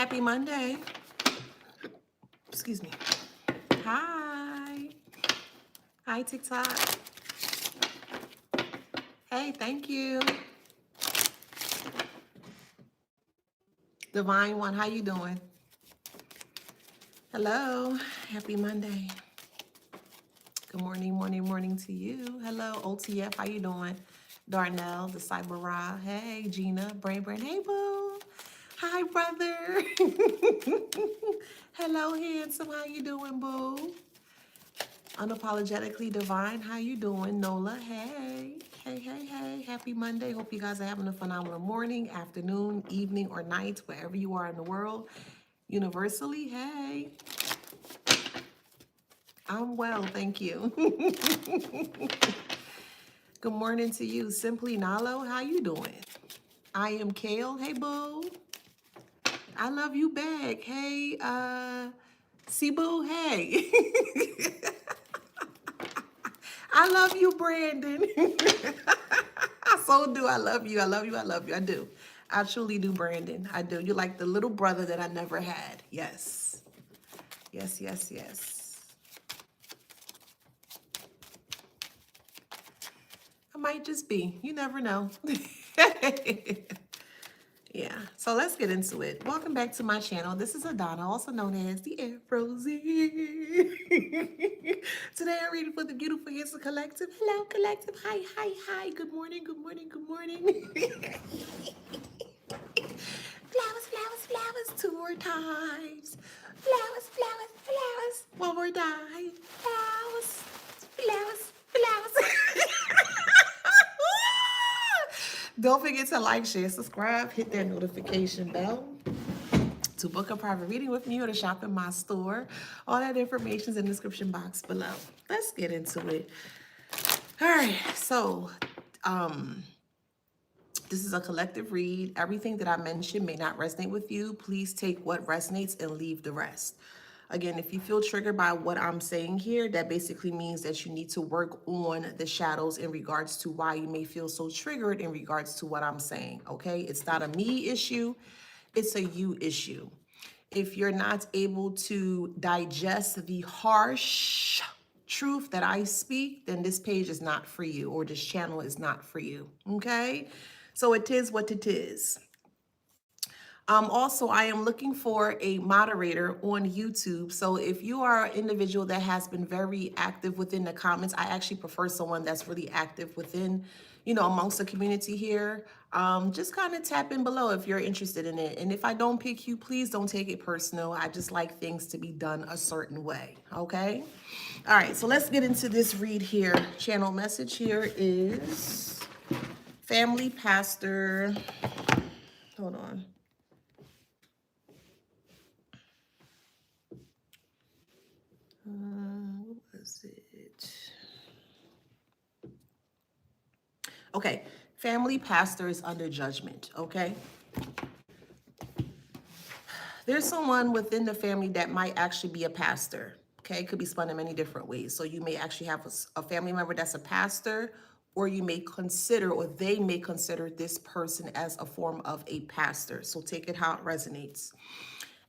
Happy Monday. Excuse me. Hi. Hi, TikTok. Hey, thank you. Divine One, how you doing? Hello. Happy Monday. Good morning, morning to you. Hello, OTF. How you doing? Darnell, the Cyber Ra. Hey, Gina, Brain. Hey, boo. Hi, brother. Hello, handsome. How you doing, boo? Unapologetically Divine. How you doing? Nola. Hey. Hey. Happy Monday. Hope you guys are having a phenomenal morning, afternoon, evening, or night, wherever you are in the world. Universally, hey. I'm well, thank you. Good morning to you. Simply Nalo, how you doing? I am Kale. Hey, boo. I love you back. Hey, Cebu. Hey. I love you, Brandon. I so do. I love you. I do. I truly do, Brandon. I do. You're like the little brother that I never had. Yes. Yes. I might just be. You never know. Yeah, so let's get into it. Welcome back to my channel. This is Adana, also known as the Afrozy. Today I'm reading for the beautiful Handsome Collective. Hello, Collective. Hi. Good morning. Flowers, two more times. Flowers, one more time. Flowers. Don't forget to like, share, subscribe, hit that notification bell to book a private reading with me or to shop in my store. All that information is in the description box below. Let's get into it. All right, so this is a collective read. Everything that I mentioned may not resonate with you. Please take what resonates and leave the rest. Again, if you feel triggered by what I'm saying here, that basically means that you need to work on the shadows in regards to why you may feel so triggered in regards to what I'm saying, okay? It's not a me issue, it's a you issue. If you're not able to digest the harsh truth that I speak, then this page is not for you, or this channel is not for you, okay? So it is what it is. Also, I am looking for a moderator on YouTube. So if you are an individual that has been very active within the comments, I actually prefer someone that's really active within, amongst the community here. Just kind of tap in below if you're interested in it. And if I don't pick you, please don't take it personal. I just like things to be done a certain way, okay? All right, so let's get into this read here. Channel message here is family pastor. Hold on. What was it? Okay, family pastor is under judgment, okay? There's someone within the family that might actually be a pastor, okay? It could be spun in many different ways. So you may actually have a family member that's a pastor, or you may consider, or they may consider this person as a form of a pastor. So take it how it resonates.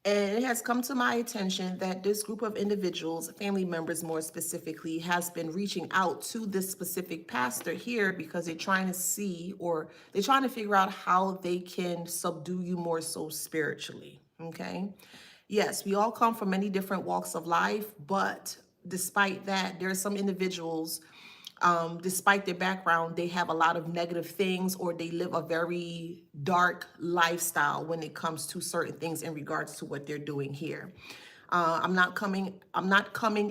And it has come to my attention that this group of individuals, family members more specifically, has been reaching out to this specific pastor here because they're trying to see, or they're trying to figure out how they can subdue you more so spiritually, okay? Yes, we all come from many different walks of life, but despite that, there are some individuals, despite their background, they have a lot of negative things, or they live a very dark lifestyle when it comes to certain things in regards to what they're doing here. I'm not coming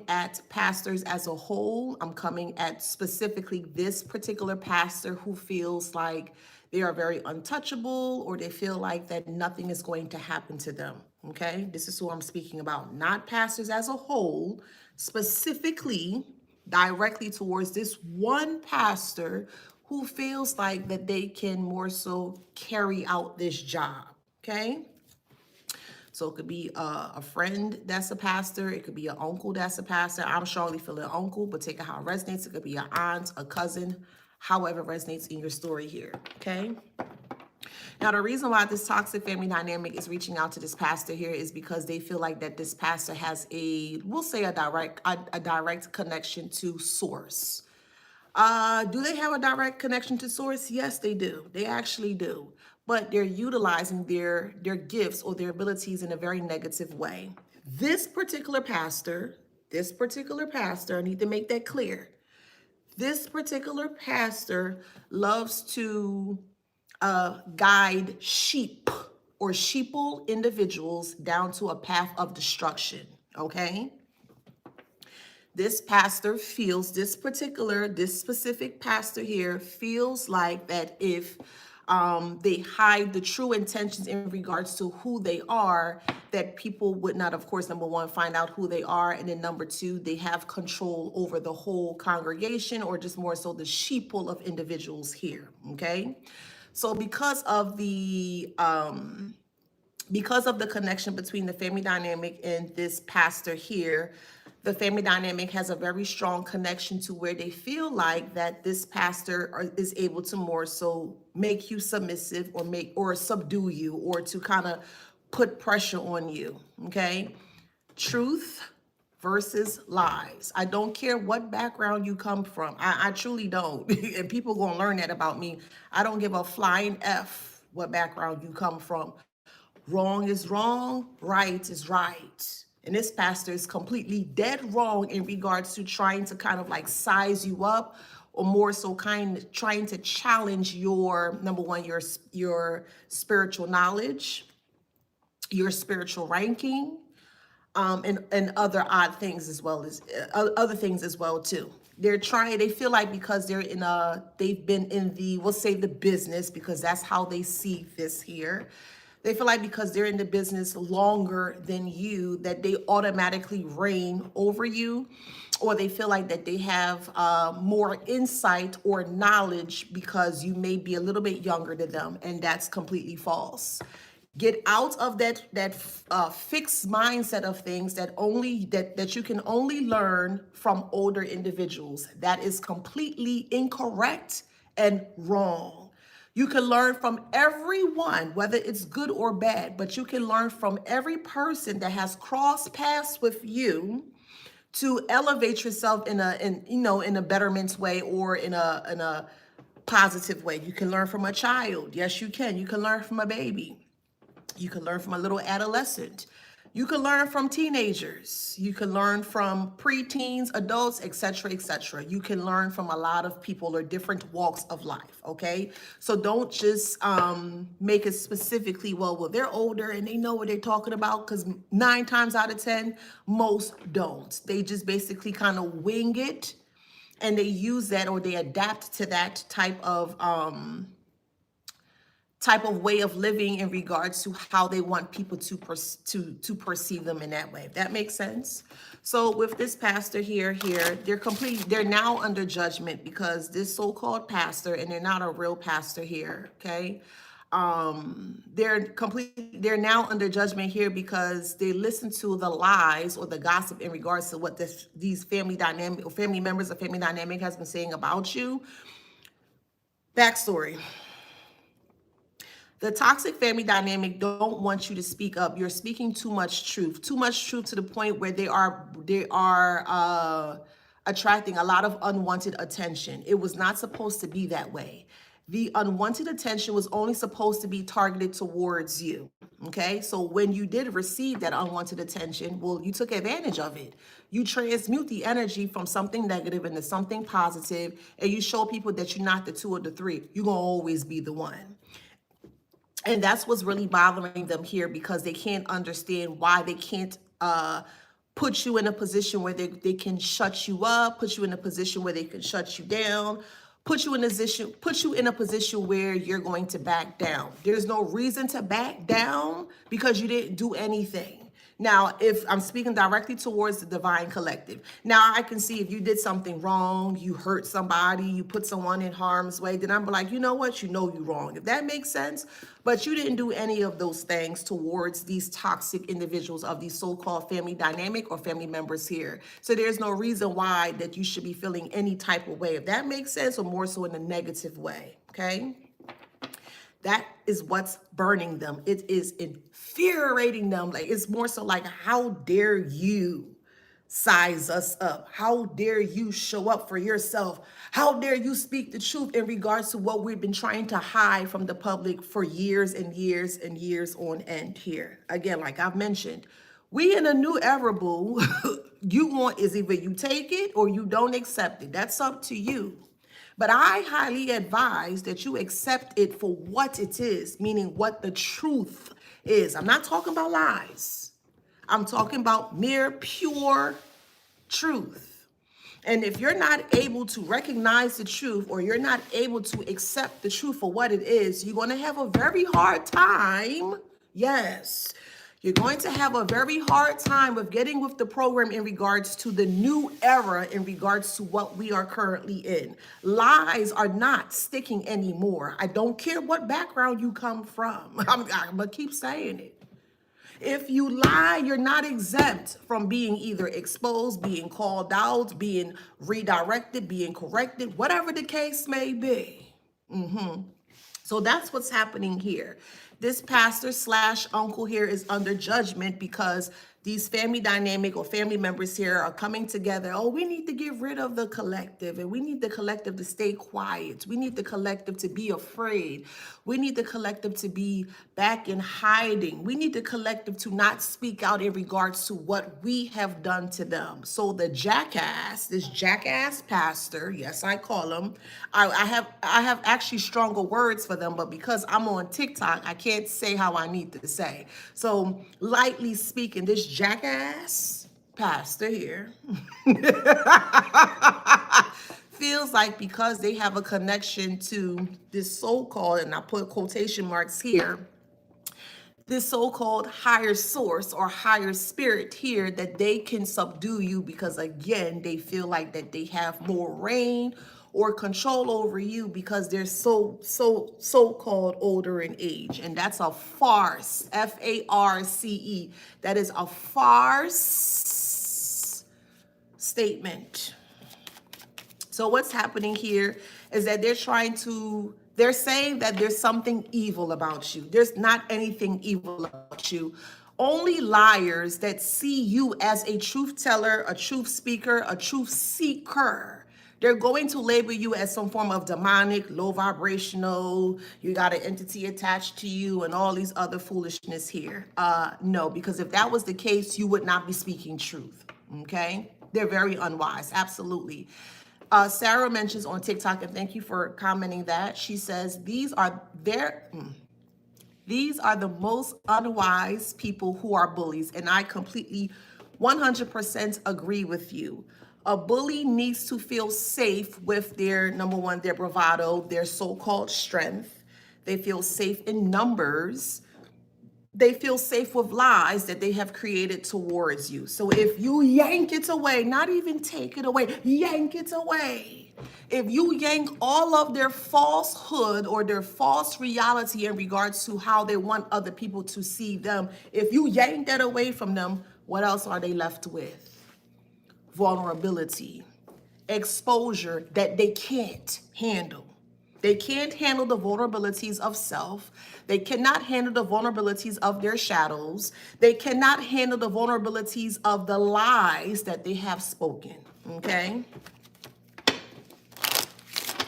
at pastors as a whole. I'm coming at specifically this particular pastor who feels like they are very untouchable, or they feel like that nothing is going to happen to them. Okay, this is who I'm speaking about, not pastors as a whole, specifically directly towards this one pastor who feels like that they can more so carry out this job, okay? So it could be a friend that's a pastor. It could be an uncle that's a pastor. I'm strongly feeling uncle, but take it how it resonates. It could be an aunt, a cousin, however it resonates in your story here, okay? Now, the reason why this toxic family dynamic is reaching out to this pastor here is because they feel like that this pastor has we'll say a direct connection to source. Do they have a direct connection to source? Yes, they do. They actually do. But they're utilizing their gifts or their abilities in a very negative way. This particular pastor, I need to make that clear. This particular pastor loves to guide sheep or sheeple individuals down to a path of destruction. Okay? This pastor feels this specific pastor here feels like that if they hide the true intentions in regards to who they are, that people would not, of course, number one, find out who they are. And then number two, they have control over the whole congregation or just more so the sheeple of individuals here. Okay. So because of the connection between the family dynamic and this pastor here, the family dynamic has a very strong connection to where they feel like that this pastor is able to more so make you submissive or subdue you or to kind of put pressure on you. Okay. Truth versus lies. I don't care what background you come from. I truly don't. And people gonna learn that about me. I don't give a flying F what background you come from. Wrong is wrong, right is right. And this pastor is completely dead wrong in regards to trying to kind of like size you up, or more so trying to challenge your, number one, your spiritual knowledge, your spiritual ranking, and other odd things as well as other things as well too. They feel like because they've been in we'll say the business, because that's how they see this here. They feel like because they're in the business longer than you, that they automatically reign over you, or they feel like that they have more insight or knowledge because you may be a little bit younger than them, and that's completely false. Get out of that fixed mindset of things that you can only learn from older individuals. That is completely incorrect and wrong. You can learn from everyone, whether it's good or bad, but you can learn from every person that has crossed paths with you to elevate yourself in a betterment way or in a positive way. You can learn from a child. Yes, you can. You can learn from a baby. You can learn from a little adolescent. You can learn from teenagers. You can learn from preteens, adults, etc., etc. You can learn from a lot of people or different walks of life, okay? So don't just make it specifically, well, they're older and they know what they're talking about, because 9 times out of 10, most don't. They just basically kind of wing it, and they use that or they adapt to that type of way of living in regards to how they want people to perceive them in that way. If that makes sense. So with this pastor here, they're now under judgment because this so-called pastor, and they're not a real pastor here, okay? They're now under judgment here because they listen to the lies or the gossip in regards to what these family members of family dynamic has been saying about you. Backstory. The toxic family dynamic don't want you to speak up. You're speaking too much truth to the point where they are attracting a lot of unwanted attention. It was not supposed to be that way. The unwanted attention was only supposed to be targeted towards you. Okay, so when you did receive that unwanted attention, well, you took advantage of it. You transmute the energy from something negative into something positive, and you show people that you're not the 2 or the 3. You're gonna always be the one. And that's what's really bothering them here, because they can't understand why they can't put you in a position where they can shut you up, put you in a position where they can shut you down, put you in a position where you're going to back down. There's no reason to back down because you didn't do anything. Now, if I'm speaking directly towards the divine collective, now I can see if you did something wrong, you hurt somebody, you put someone in harm's way, then I'm like, you know what? You know you're wrong. If that makes sense. But you didn't do any of those things towards these toxic individuals of these so-called family dynamic or family members here. So there's no reason why that you should be feeling any type of way. If that makes sense, or more so in a negative way, okay? That is what's burning them. It is infuriating them. Like, it's more so like, how dare you size us up? How dare you show up for yourself? How dare you speak the truth in regards to what we've been trying to hide from the public for years and years and years on end here? Again, like I've mentioned, we in a new era, boo. You want is either you take it or you don't accept it. That's up to you. But I highly advise that you accept it for what it is, meaning what the truth is. I'm not talking about lies. I'm talking about mere pure truth. And if you're not able to recognize the truth, or you're not able to accept the truth for what it is, you're going to have a very hard time. Yes. You're going to have a very hard time with getting with the program in regards to the new era, in regards to what we are currently in. Lies are not sticking anymore. I don't care what background you come from. I'm going to keep saying it. If you lie, you're not exempt from being either exposed, being called out, being redirected, being corrected, whatever the case may be. So that's what's happening here. This pastor slash uncle here is under judgment because these family dynamic or family members here are coming together. Oh, we need to get rid of the collective, and we need the collective to stay quiet. We need the collective to be afraid. We need the collective to be back in hiding. We need the collective to not speak out in regards to what we have done to them. So the jackass, this jackass pastor, yes, I call him. I have actually stronger words for them, but because I'm on TikTok, I can't say how I need to say. So lightly speaking, this jackass pastor here feels like because they have a connection to this so-called, and I put quotation marks here, this so-called higher source or higher spirit here, that they can subdue you because, again, they feel like that they have more reign or control over you because they're so-called older in age. And that's a farce. F-A-R-C-E. That is a farce statement. So what's happening here is that they're saying that there's something evil about you. There's not anything evil about you. Only liars that see you as a truth teller, a truth speaker, a truth seeker, they're going to label you as some form of demonic, low vibrational, you got an entity attached to you and all these other foolishness here. No, because if that was the case, you would not be speaking truth, okay? They're very unwise, absolutely. Sarah mentions on TikTok, and thank you for commenting that. She says, these are the most unwise people who are bullies. And I completely 100% agree with you. A bully needs to feel safe with their, number one, their bravado, their so-called strength. They feel safe in numbers. They feel safe with lies that they have created towards you. So if you yank it away, not even take it away, yank it away. If you yank all of their falsehood or their false reality in regards to how they want other people to see them, if you yank that away from them, what else are they left with? Vulnerability, exposure that they can't handle. They can't handle the vulnerabilities of self. They cannot handle the vulnerabilities of their shadows. They cannot handle the vulnerabilities of the lies that they have spoken, okay?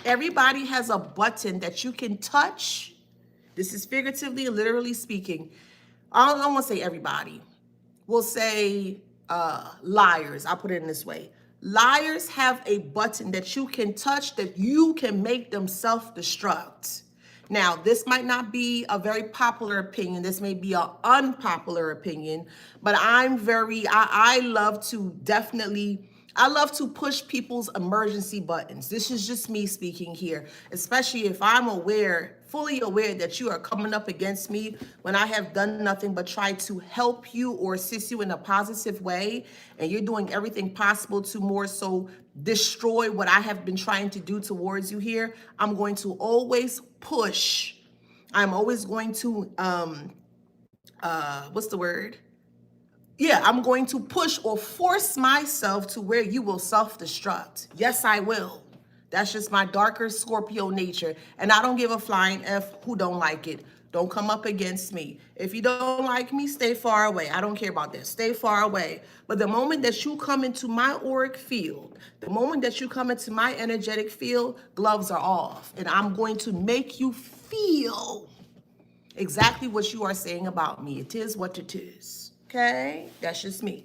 Everybody has a button that you can touch. This is figuratively and literally speaking. I don't want to say everybody. We'll say liars. I'll put it in this way. Liars have a button that you can touch that you can make them self-destruct. Now, this might not be a very popular opinion. This may be an unpopular opinion, but I love to push people's emergency buttons. This is just me speaking here, especially if I'm fully aware that you are coming up against me when I have done nothing but try to help you or assist you in a positive way, and you're doing everything possible to more so destroy what I have been trying to do towards you here. I'm going to always push. I'm always going to, what's the word? Yeah, I'm going to push or force myself to where you will self-destruct. Yes, I will. That's just my darker Scorpio nature. And I don't give a flying F who don't like it. Don't come up against me. If you don't like me, stay far away. I don't care about this. Stay far away. But the moment that you come into my auric field, the moment that you come into my energetic field, gloves are off. And I'm going to make you feel exactly what you are saying about me. It is what it is. Okay? That's just me.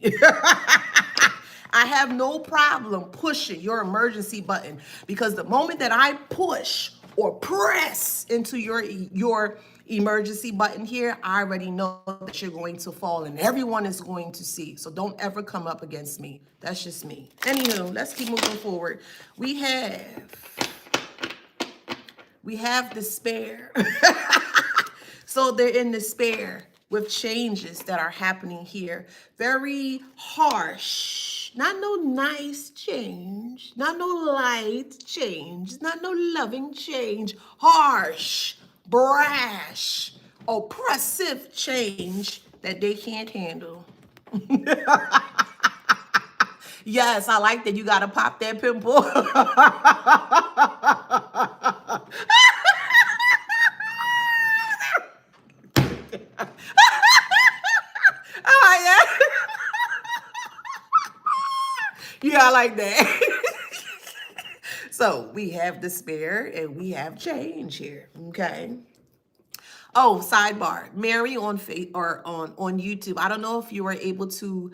I have no problem pushing your emergency button, because the moment that I push or press into your emergency button here, I already know that you're going to fall and everyone is going to see. So don't ever come up against me. That's just me. Anywho, let's keep moving forward. We have despair. So they're in despair with changes that are happening here. Very harsh, not no nice change, not no light change, not no loving change, harsh, brash, oppressive change that they can't handle. Yes, I like that you gotta pop that pimple. Oh, yeah. Yeah, I like that. So we have despair and we have change here. Okay. Oh, sidebar. Mary on on YouTube. I don't know if you were able to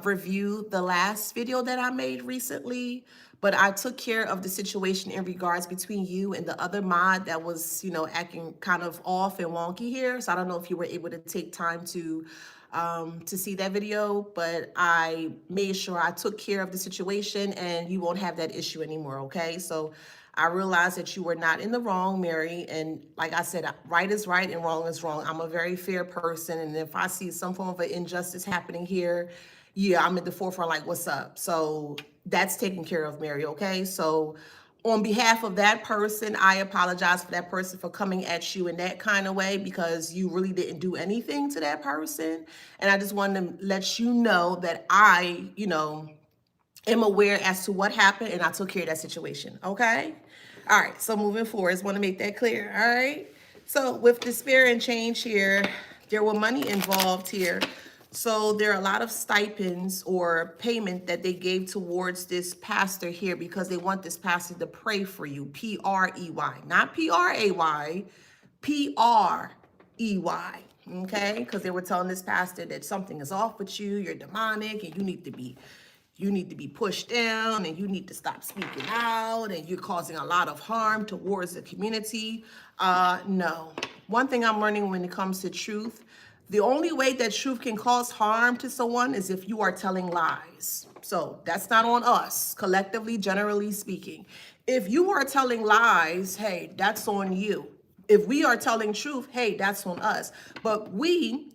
review the last video that I made recently, but I took care of the situation in regards between you and the other mod that was, acting kind of off and wonky here. So I don't know if you were able to take time to see that video, but I made sure I took care of the situation and you won't have that issue anymore. Okay. So I realized that you were not in the wrong, Mary. And like I said, right is right and wrong is wrong. I'm a very fair person. And if I see some form of an injustice happening here, yeah, I'm at the forefront like, what's up? So that's taken care of, Mary, okay? So on behalf of that person, I apologize for that person for coming at you in that kind of way, because you really didn't do anything to that person. And I just wanted to let you know that I, am aware as to what happened and I took care of that situation, okay? All right, so moving forward, just want to make that clear, all right? So with despair and change here, there were money involved here. So there are a lot of stipends or payment that they gave towards this pastor here because they want this pastor to pray for you, P-R-E-Y, not P-R-A-Y, P-R-E-Y, okay? Because they were telling this pastor that something is off with you, you're demonic, and you need to be pushed down, and you need to stop speaking out, and you're causing a lot of harm towards the community. No. One thing I'm learning when it comes to truth, the only way that truth can cause harm to someone is if you are telling lies. So that's not on us, collectively, generally speaking. If you are telling lies, hey, that's on you. If we are telling truth, hey, that's on us. But we,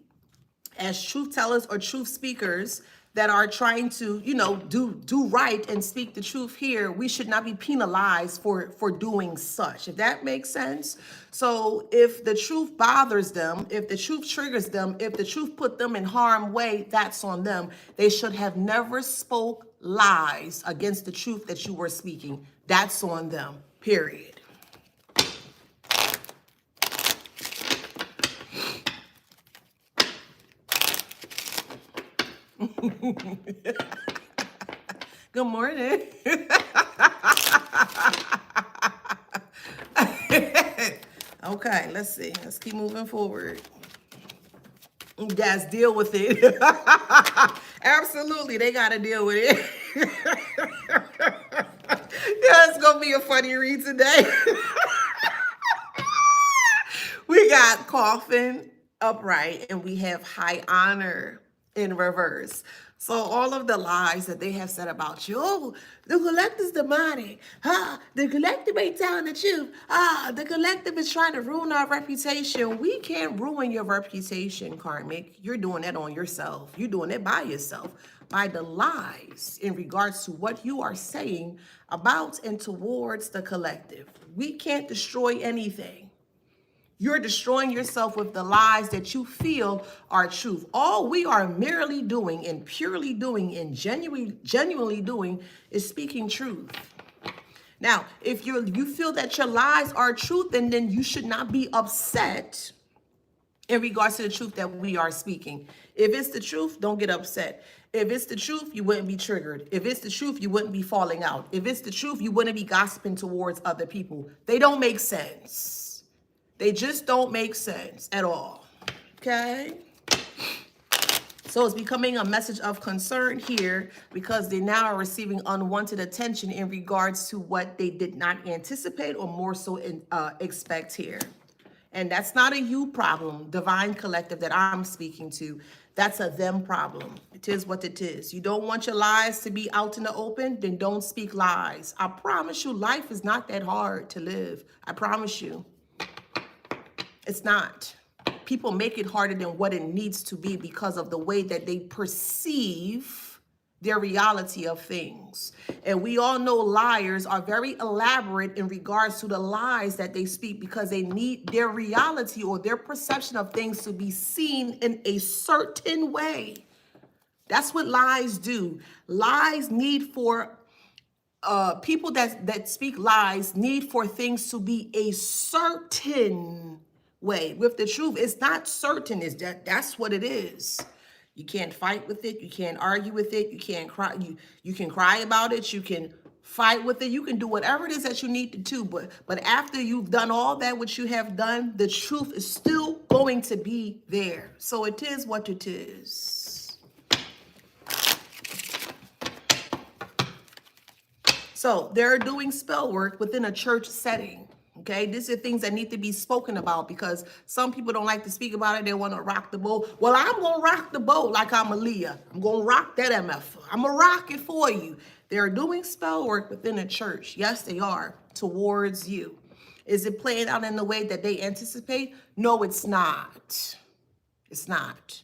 as truth tellers or truth speakers that are trying to, do right and speak the truth here, we should not be penalized for doing such, if that makes sense. So if the truth bothers them, if the truth triggers them, if the truth put them in harm's way, that's on them. They should have never spoke lies against the truth that you were speaking. That's on them, period. Good morning. Okay, let's see. Let's keep moving forward. Guys, deal with it. Absolutely, they got to deal with it. Yeah, it's going to be a funny read today. We got coffin upright and we have high honor in reverse. So all of the lies that they have said about you, oh, the collective's demonic. The collective ain't telling the truth. The collective is trying to ruin our reputation. We can't ruin your reputation, Karmic. You're doing that on yourself. You're doing it by yourself, by the lies in regards to what you are saying about and towards the collective. We can't destroy anything. You're destroying yourself with the lies that you feel are truth. All we are merely doing and purely doing and genuinely doing is speaking truth. Now, if you feel that your lies are truth, then you should not be upset in regards to the truth that we are speaking. If it's the truth, don't get upset. If it's the truth, you wouldn't be triggered. If it's the truth, you wouldn't be falling out. If it's the truth, you wouldn't be gossiping towards other people. They don't make sense. They just don't make sense at all. Okay? So it's becoming a message of concern here because they now are receiving unwanted attention in regards to what they did not anticipate or more so expect here. And that's not a you problem, divine collective that I'm speaking to. That's a them problem. It is what it is. You don't want your lies to be out in the open, then don't speak lies. I promise you, life is not that hard to live. I promise you. It's not. People make it harder than what it needs to be because of the way that they perceive their reality of things. And we all know liars are very elaborate in regards to the lies that they speak because they need their reality or their perception of things to be seen in a certain way. That's what lies do. Lies need for people that speak lies need for things to be a certain way. With the truth, it's not certain. That's what it is. You can't fight with it. You can't argue with it. You can't cry. You can cry about it. You can fight with it. You can do whatever it is that you need to do. But after you've done all that which you have done, the truth is still going to be there. So it is what it is. So they're doing spell work within a church setting. Okay, these are things that need to be spoken about because some people don't like to speak about it. They want to rock the boat. Well, I'm going to rock the boat like I'm Aaliyah. I'm going to rock that MF. I'm going to rock it for you. They're doing spell work within a church. Yes, they are, towards you. Is it playing out in the way that they anticipate? No, it's not. It's not.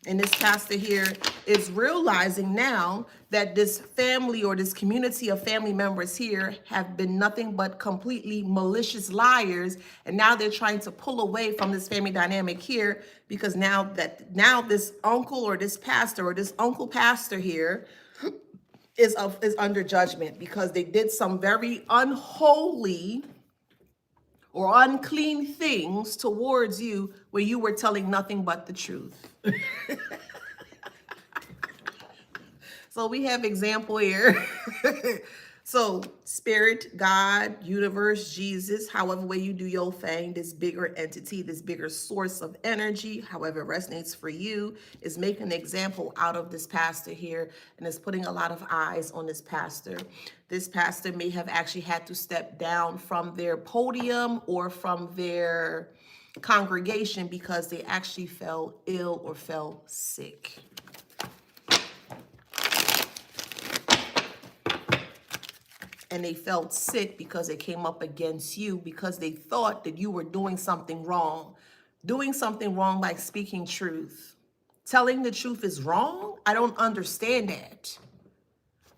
And this pastor here is realizing now that this family or this community of family members here have been nothing but completely malicious liars. And now they're trying to pull away from this family dynamic here because now this uncle or this pastor or this uncle pastor here is under judgment because they did some very unholy or unclean things towards you where you were telling nothing but the truth. So we have example here. So spirit, God, universe, Jesus, however way you do your thing, this bigger entity, this bigger source of energy, however it resonates for you, is making an example out of this pastor here and is putting a lot of eyes on this pastor. This pastor may have actually had to step down from their podium or from their congregation because they actually fell ill or fell sick. And they felt sick because they came up against you because they thought that you were doing something wrong. Doing something wrong by speaking truth. Telling the truth is wrong? I don't understand that.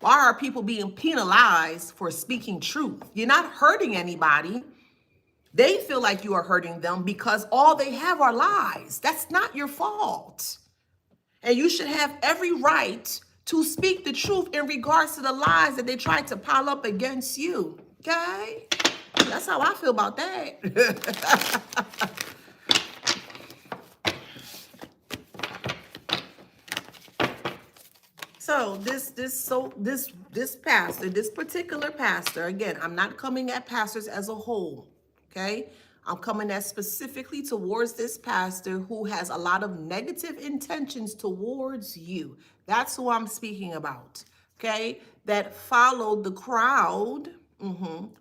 Why are people being penalized for speaking truth? You're not hurting anybody. They feel like you are hurting them because all they have are lies. That's not your fault. And you should have every right to speak the truth in regards to the lies that they tried to pile up against you. Okay? That's how I feel about that. So this pastor, this particular pastor, again, I'm not coming at pastors as a whole. Okay? I'm coming at specifically towards this pastor who has a lot of negative intentions towards you. That's who I'm speaking about. Okay? That followed the crowd.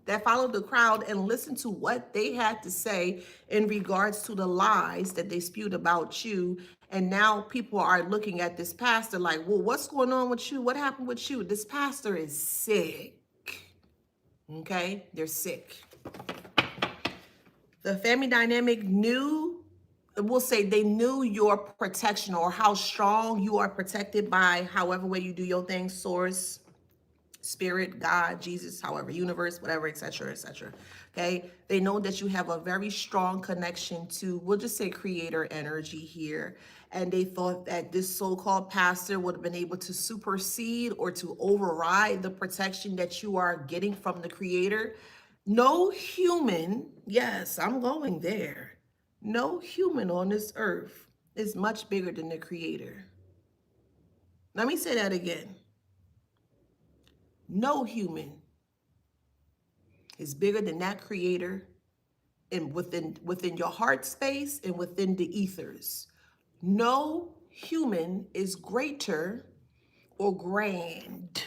That followed the crowd and listened to what they had to say in regards to the lies that they spewed about you. And now people are looking at this pastor like, well, what's going on with you? What happened with you? This pastor is sick. Okay? They're sick. The family dynamic knew, we'll say they knew your protection or how strong you are protected by however way you do your thing, source, spirit, God, Jesus, however, universe, whatever, etc., etc. Okay, they know that you have a very strong connection to, we'll just say, creator energy here, and they thought that this so-called pastor would have been able to supersede or to override the protection that you are getting from the creator. No human, yes, I'm going there. No human on this earth is much bigger than the creator. Let me say that again. No human is bigger than that creator, and within your heart space and within the ethers. No human is greater or grand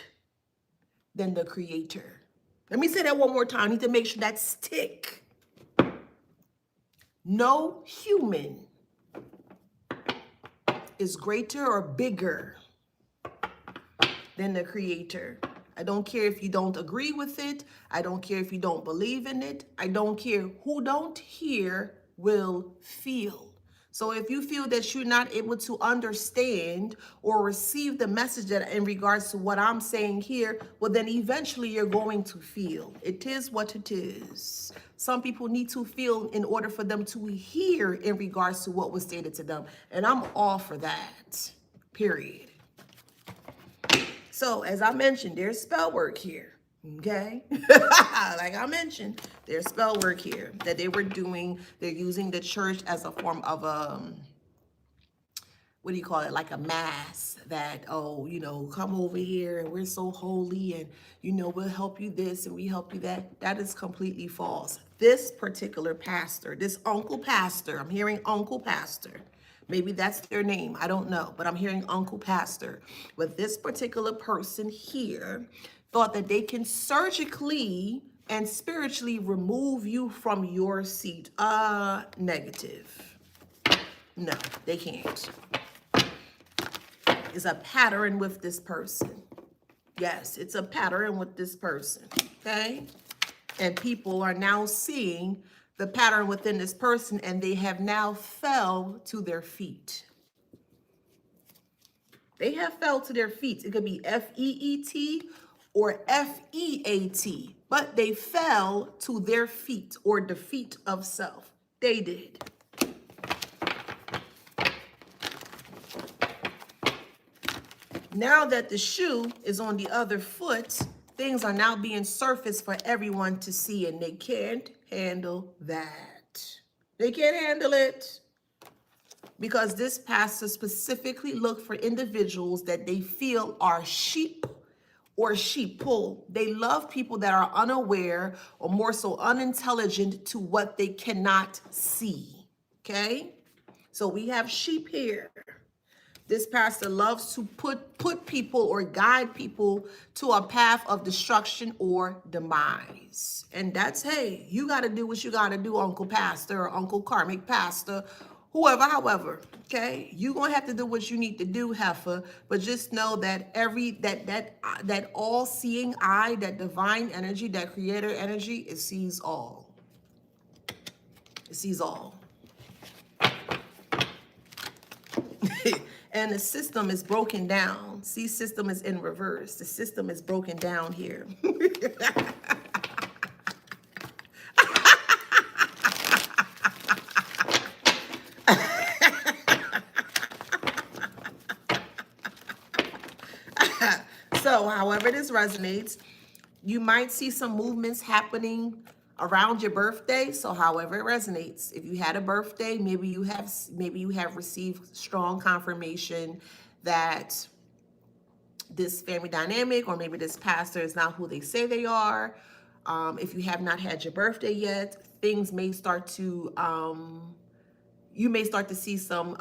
than the creator. Let me say that one more time. I need to make sure that stick. No human is greater or bigger than the creator. I don't care if you don't agree with it. I don't care if you don't believe in it. I don't care who don't hear will feel. So if you feel that you're not able to understand or receive the message that in regards to what I'm saying here, well, then eventually you're going to feel. It is what it is. Some people need to feel in order for them to hear in regards to what was stated to them. And I'm all for that, period. So as I mentioned, there's spell work here, okay? Like I mentioned, there's spell work here that they were doing. They're using the church as a form of what do you call it? Like a mass that, oh, you know, come over here and we're so holy and, you know, we'll help you this and we help you that. That is completely false. This particular pastor, this uncle pastor, I'm hearing uncle pastor. Maybe that's their name. I don't know, but I'm hearing uncle pastor. But this particular person here thought that they can surgically and spiritually remove you from your seat. Negative. No, they can't. It's a pattern with this person. Yes, it's a pattern with this person, okay? And people are now seeing the pattern within this person, and they have now fell to their feet. They have fell to their feet. It could be F-E-E-T or F-E-A-T, but they fell to their feet or defeat of self. They did. Now that the shoe is on the other foot, things are now being surfaced for everyone to see, and they can't handle that. They can't handle it because this pastor specifically looked for individuals that they feel are sheep or sheeple. They love people that are unaware or more so unintelligent to what they cannot see, okay? So we have sheep here. This pastor loves to put people or guide people to a path of destruction or demise. And that's, hey, you got to do what you got to do, Uncle Pastor or Uncle Karmic Pastor, whoever, however, okay? You're going to have to do what you need to do, heifer, but just know that that all-seeing eye, that divine energy, that creator energy, it sees all. It sees all. And the system is broken down. See, system is in reverse. The system is broken down here. So, however this resonates, you might see some movements happening around your birthday. So however it resonates, if you had a birthday, maybe you have received strong confirmation that this family dynamic or maybe this pastor is not who they say they are. If you have not had your birthday yet, things may start to you may start to see some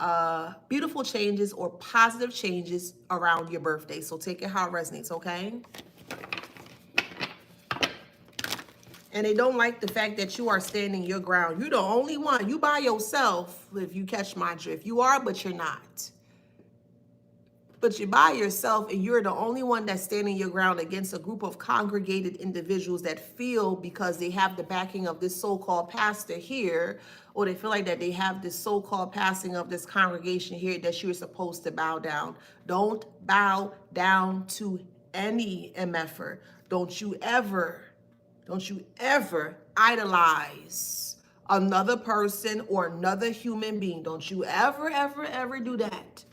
beautiful changes or positive changes around your birthday. So take it how it resonates, okay? And they don't like the fact that you are standing your ground. You're the only one. You by yourself, if you catch my drift. You are, but you're not. But you're by yourself, and you're the only one that's standing your ground against a group of congregated individuals that feel, because they have the backing of this so-called pastor here, or they feel like that they have this so-called passing of this congregation here, that you're supposed to bow down. Don't bow down to any MFer. Don't you ever idolize another person or another human being. Don't you ever do that.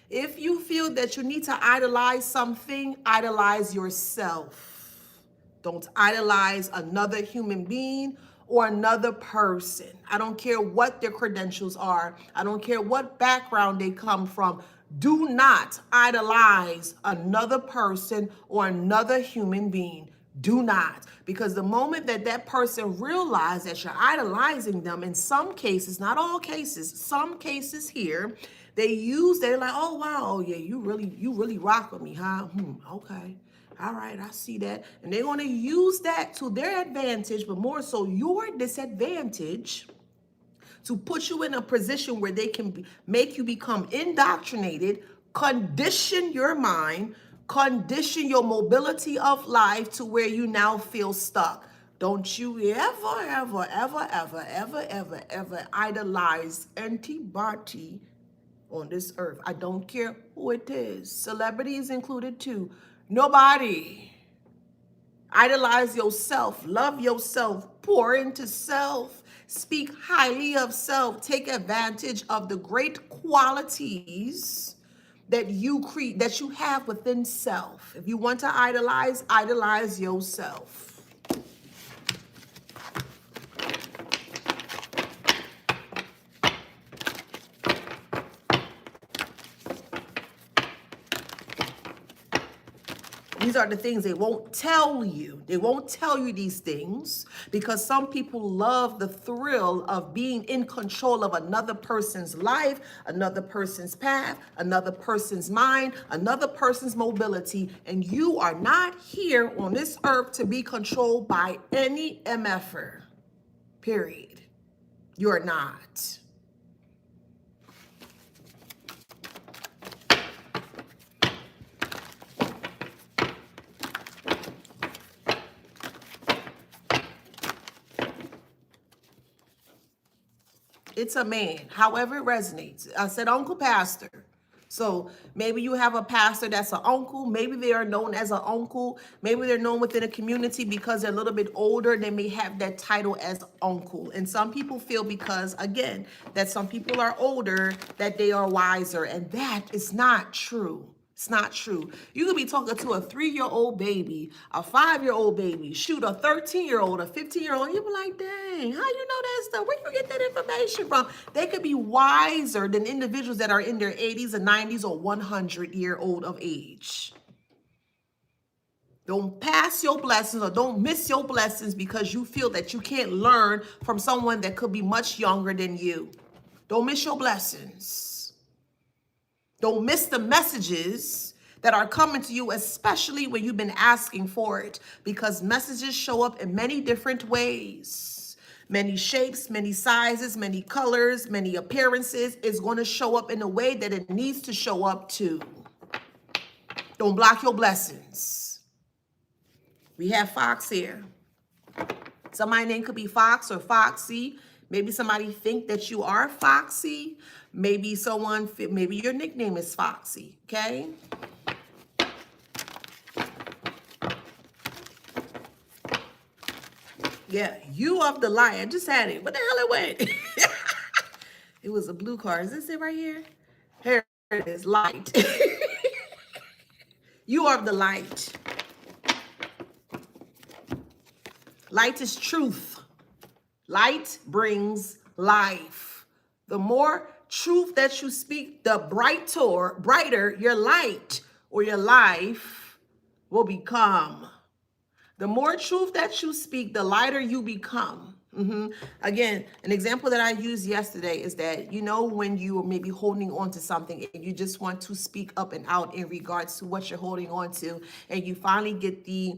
If you feel that you need to idolize something, idolize yourself. Don't idolize another human being or another person. I don't care what their credentials are. I don't care what background they come from. Do not idolize another person or another human being. Do not. Because the moment that that person realizes that you're idolizing them, in some cases, not all cases, some cases here, they're like, oh wow, oh yeah, you really rock with me, huh? Okay. All right, I see that. And they're going to use that to their advantage, but more so your disadvantage, to put you in a position where they can make you become indoctrinated, condition your mind, condition your mobility of life to where you now feel stuck. Don't you ever idolize anybody on this earth. I don't care who it is. Celebrities included too. Nobody. Idolize yourself. Love yourself. Pour into self. Speak highly of self. Take advantage of the great qualities that you have within self. If you want to idolize yourself. These are the things they won't tell you. They won't tell you these things because some people love the thrill of being in control of another person's life, another person's path, another person's mind, another person's mobility. And you are not here on this earth to be controlled by any MFer. Period. You're not. It's a man, however it resonates. I said uncle pastor. So maybe you have a pastor that's an uncle. Maybe they are known as an uncle. Maybe they're known within a community because they're a little bit older. They may have that title as uncle. And some people feel because, again, that some people are older, that they are wiser. And that is not true. It's not true. You could be talking to a 3-year-old baby, a 5-year-old baby, shoot, a 13-year-old, a 15-year-old. You be like, dang, how you know that stuff? Where you get that information from? They could be wiser than individuals that are in their 80s and 90s or 100-year-old of age. Don't pass your blessings or don't miss your blessings because you feel that you can't learn from someone that could be much younger than you. Don't miss your blessings. Don't miss the messages that are coming to you, especially when you've been asking for it, because messages show up in many different ways. Many shapes, many sizes, many colors, many appearances. Is going to show up in a way that it needs to show up to. Don't block your blessings. We have Fox here. Somebody's name could be Fox or Foxy. Maybe somebody think that you are Foxy. Maybe your nickname is Foxy, okay? Yeah, you of the light. I just had it. What the hell it went? It was a blue card. Is this it right here? Here it is, light. You are the light. Light is truth. Light brings life. The more truth that you speak, the brighter your light or your life will become. The more truth that you speak, the lighter you become. Again, an example that I used yesterday is that, when you are maybe holding on to something and you just want to speak up and out in regards to what you're holding on to, and you finally get the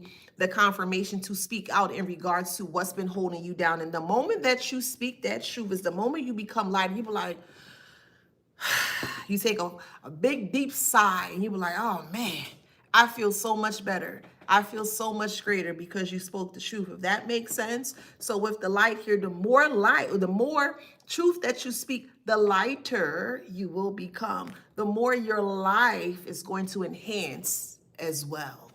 confirmation to speak out in regards to what's been holding you down. And the moment that you speak that truth is the moment you become lighter. You be like, you take a big, deep sigh and you be like, oh man, I feel so much better. I feel so much greater because you spoke the truth. If that makes sense. So with the light here, the more truth that you speak, the lighter you will become. The more your life is going to enhance as well.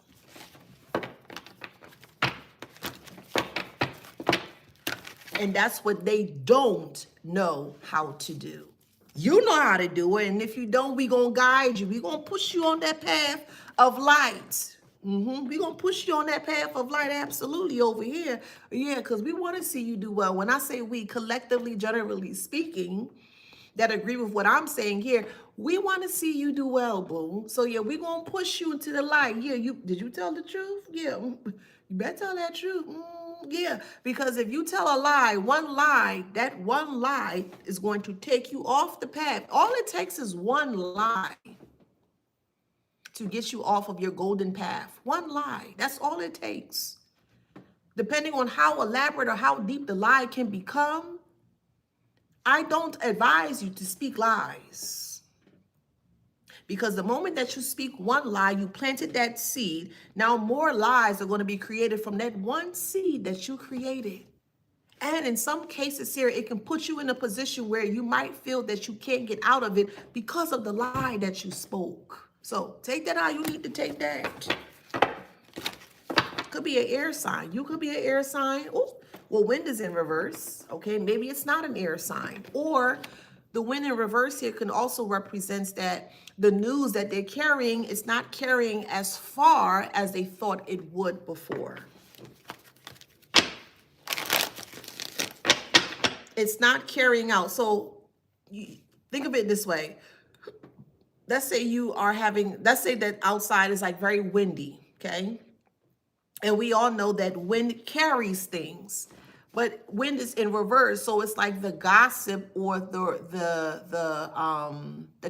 And that's what they don't know how to do. You know how to do it. And if you don't, we going to guide you. We going to push you on that path of light. We going to push you on that path of light. Absolutely over here. Yeah, because we want to see you do well. When I say we, collectively, generally speaking, that agree with what I'm saying here, we want to see you do well, boo. So yeah, we're going to push you into the light. Yeah, did you tell the truth? Yeah, you better tell that truth. Yeah, because if you tell a lie, that one lie is going to take you off the path. All it takes is one lie to get you off of your golden path. One lie. That's all it takes. Depending on how elaborate or how deep the lie can become, I don't advise you to speak lies. Because the moment that you speak one lie, you planted that seed. Now more lies are going to be created from that one seed that you created. And in some cases here, it can put you in a position where you might feel that you can't get out of it because of the lie that you spoke. So take that how you need to take that. Could be an air sign. You could be an air sign. Oh, well, wind is in reverse. Okay, maybe it's not an air sign. Or the wind in reverse here can also represent that the news that they're carrying is not carrying as far as they thought it would before. It's not carrying out. So think of it this way. Let's say let's say that outside is like very windy, okay? And we all know that wind carries things, but wind is in reverse. So it's like the gossip or the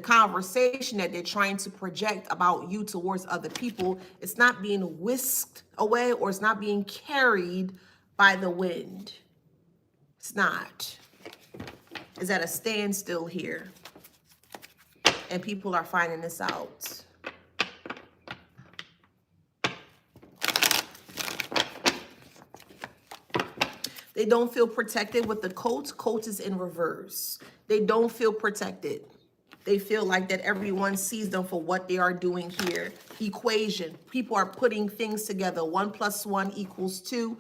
conversation that they're trying to project about you towards other people. It's not being whisked away, or it's not being carried by the wind. It's not. It's at a standstill here. And people are finding this out. They don't feel protected with the coat. Coat is in reverse. They don't feel protected. They feel like that everyone sees them for what they are doing here. Equation. People are putting things together. 1 + 1 = 2.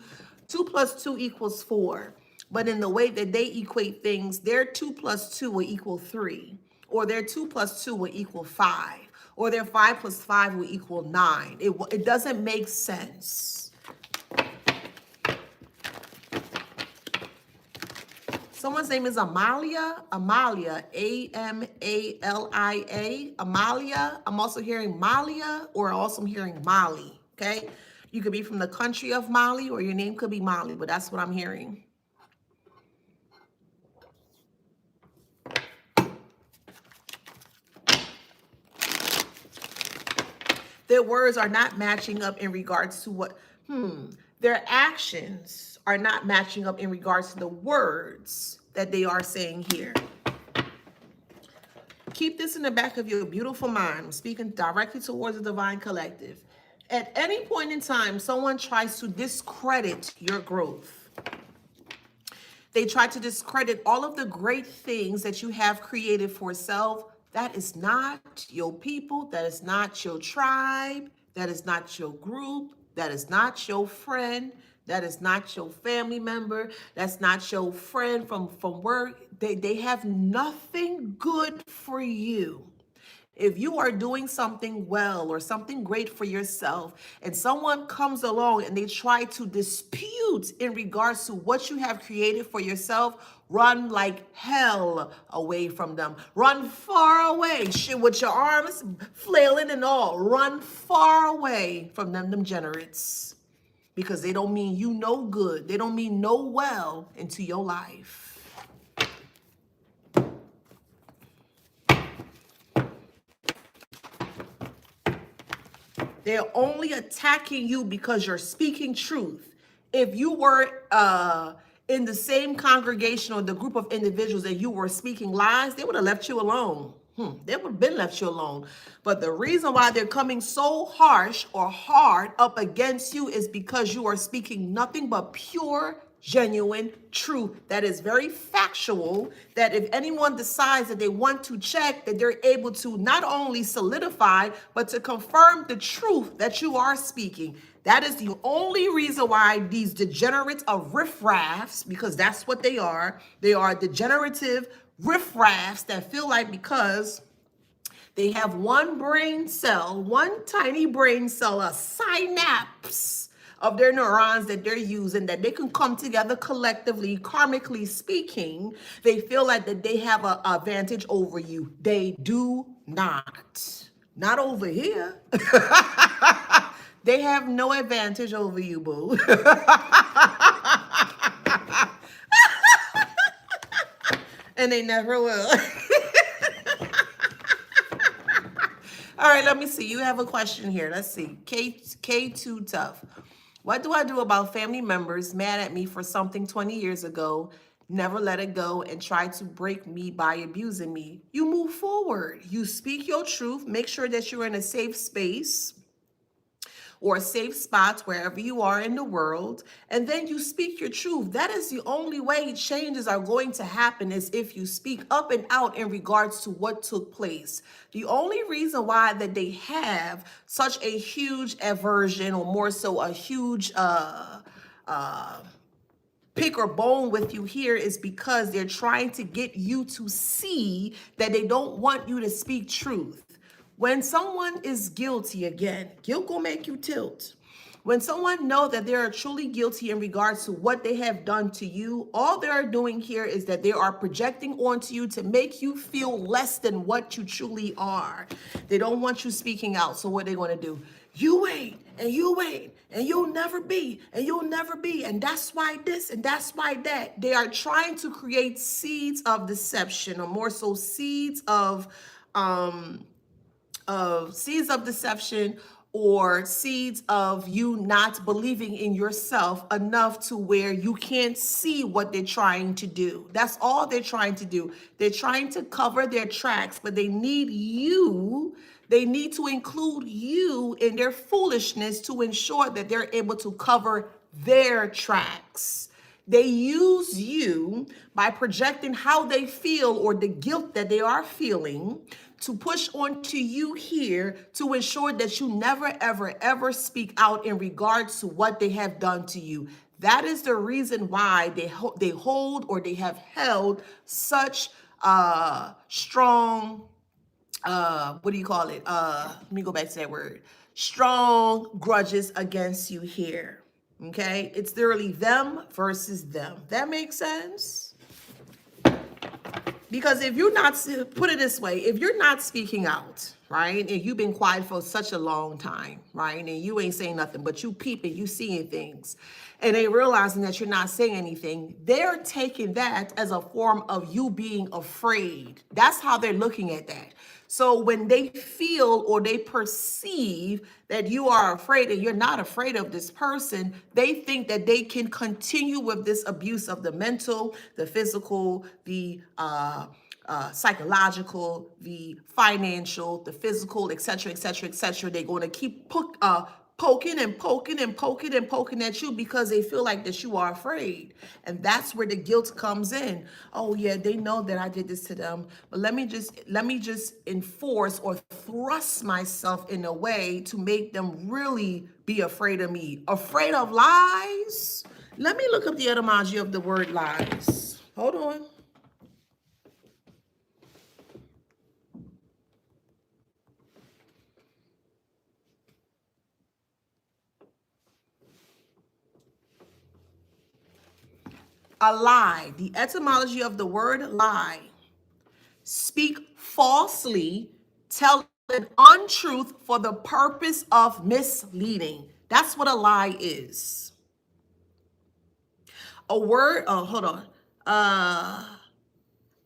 2 + 2 = 4. But in the way that they equate things, their 2 + 2 will equal 3. Or their 2 + 2 will equal 5. Or their 5 + 5 will equal 9. It doesn't make sense. Someone's name is Amalia. Amalia, Amalia. Amalia. I'm also hearing Malia, or also I'm hearing Mali, okay? You could be from the country of Mali, or your name could be Mali, but that's what I'm hearing. Their words are not matching up in regards to what, their actions are not matching up in regards to the words that they are saying here. Keep this in the back of your beautiful mind. I'm speaking directly towards the divine collective. At any point in time, someone tries to discredit your growth. They try to discredit all of the great things that you have created for self. That is not your people. That is not your tribe. That is not your group. That is not your friend. That is not your family member. That's not your friend from work. They have nothing good for you. If you are doing something well or something great for yourself, and someone comes along and they try to dispute in regards to what you have created for yourself, run like hell away from them. Run far away, shit, with your arms flailing and all. Run far away from them degenerates, because they don't mean you no good. They don't mean no well into your life. They're only attacking you because you're speaking truth. If you were in the same congregation or the group of individuals that you were speaking lies, they would have left you alone. They would have been left you alone. But the reason why they're coming so harsh or hard up against you is because you are speaking nothing but pure, genuine truth that is very factual, that if anyone decides that they want to check, that they're able to not only solidify, but to confirm the truth that you are speaking. That is the only reason why these degenerates of riffraffs, because that's what they are degenerative riffraffs that feel like because they have one brain cell, one tiny brain cell, a synapse of their neurons that they're using, that they can come together collectively, karmically speaking, they feel like that they have an advantage over you. They do not. Not over here. They have no advantage over you, boo. And they never will. All right, let me see. You have a question here. Let's see. K2 Tough. What do I do about family members mad at me for something 20 years ago, never let it go, and try to break me by abusing me? You move forward. You speak your truth. Make sure that you're in a safe space or a safe spot wherever you are in the world, and then you speak your truth. That is the only way changes are going to happen, is if you speak up and out in regards to what took place. The only reason why that they have such a huge aversion, or more so a huge pick or bone with you here, is because they're trying to get you to see that they don't want you to speak truth. When someone is guilty, again, guilt gonna make you tilt. When someone knows that they are truly guilty in regards to what they have done to you, all they're doing here is that they are projecting onto you to make you feel less than what you truly are. They don't want you speaking out. So what are they gonna do? You wait, and you wait, and you'll never be, and you'll never be, and that's why this, and that's why that. They are trying to create seeds of deception, or more so seeds of deception, or seeds of you not believing in yourself enough to where you can't see what they're trying to do. That's all they're trying to do. They're trying to cover their tracks, but they need you. They need to include you in their foolishness to ensure that they're able to cover their tracks. They use you by projecting how they feel, or the guilt that they are feeling, to push onto you here to ensure that you never, ever, ever speak out in regards to what they have done to you. That is the reason why they hold, or they have held such strong, what do you call it? Let me go back to that word. Strong grudges against you here. Okay? It's literally them versus them. That makes sense? Because if you're not, put it this way, if you're not speaking out, right, and you've been quiet for such a long time, right, and you ain't saying nothing, but you peeping, you seeing things, and they realizing that you're not saying anything, they're taking that as a form of you being afraid. That's how they're looking at that. So when they feel, or they perceive that you are afraid and you're not afraid of this person, they think that they can continue with this abuse of the mental, the physical, the psychological, the financial, the physical, et cetera, et cetera, et cetera. They're going to keep poking and poking and poking and poking at you because they feel like that you are afraid. And that's where the guilt comes in. Oh yeah, they know that I did this to them, but let me just enforce or thrust myself in a way to make them really be afraid of me. Afraid of lies? Let me look up the etymology of the word lies. Hold on. A lie, the etymology of the word lie. Speak falsely, tell an untruth for the purpose of misleading. That's what a lie is. A word, hold on.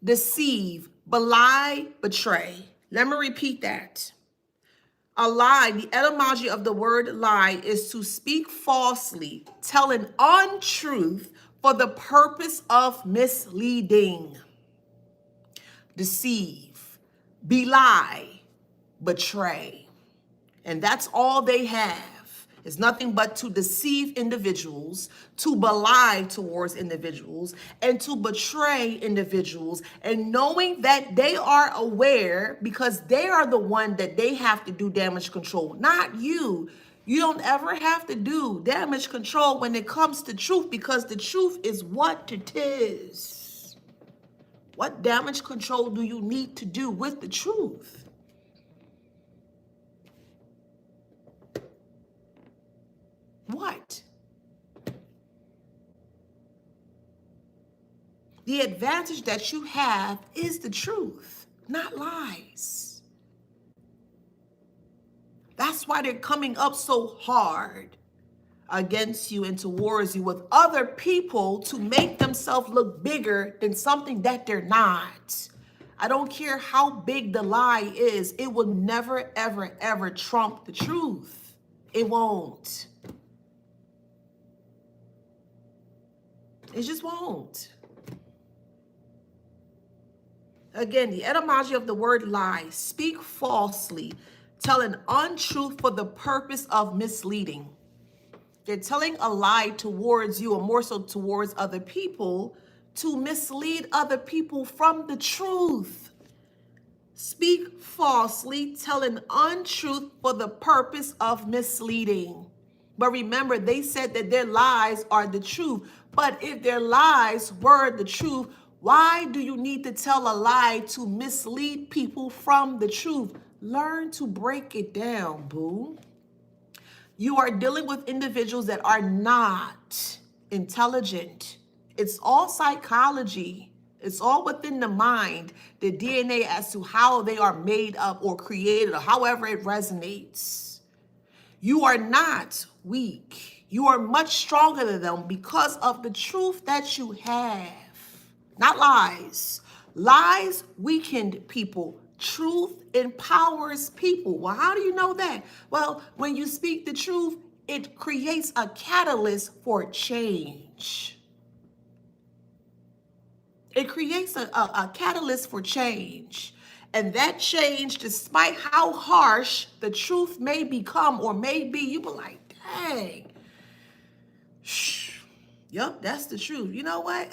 Deceive, belie, betray. Let me repeat that. A lie, the etymology of the word lie is to speak falsely, tell an untruth for the purpose of misleading. Deceive, belie, betray. And that's all they have. It's nothing but to deceive individuals, to belie towards individuals, and to betray individuals, and knowing that they are aware, because they are the one that they have to do damage control, not you. You don't ever have to do damage control when it comes to truth, because the truth is what it is. What damage control do you need to do with the truth? What? The advantage that you have is the truth, not lies. That's why they're coming up so hard against you and towards you with other people to make themselves look bigger than something that they're not. I don't care how big the lie is, it will never, ever, ever trump the truth. It won't. It just won't. Again, the etymology of the word lie: speak falsely, tell an untruth for the purpose of misleading. They're telling a lie towards you, or more so towards other people, to mislead other people from the truth. Speak falsely, tell an untruth for the purpose of misleading. But remember, they said that their lies are the truth. But if their lies were the truth, why do you need to tell a lie to mislead people from the truth? Learn to break it down, boo. You are dealing with individuals that are not intelligent. It's all psychology. It's all within the mind, the DNA as to how they are made up or created, or however it resonates. You are not weak. You are much stronger than them because of the truth that you have, not lies. Lies weakened people. Truth empowers people. Well, how do you know that? Well, when you speak the truth, it creates a catalyst for change. It creates a catalyst for change. And that change, despite how harsh the truth may become or may be, you be like, dang, yep, that's the truth. You know what?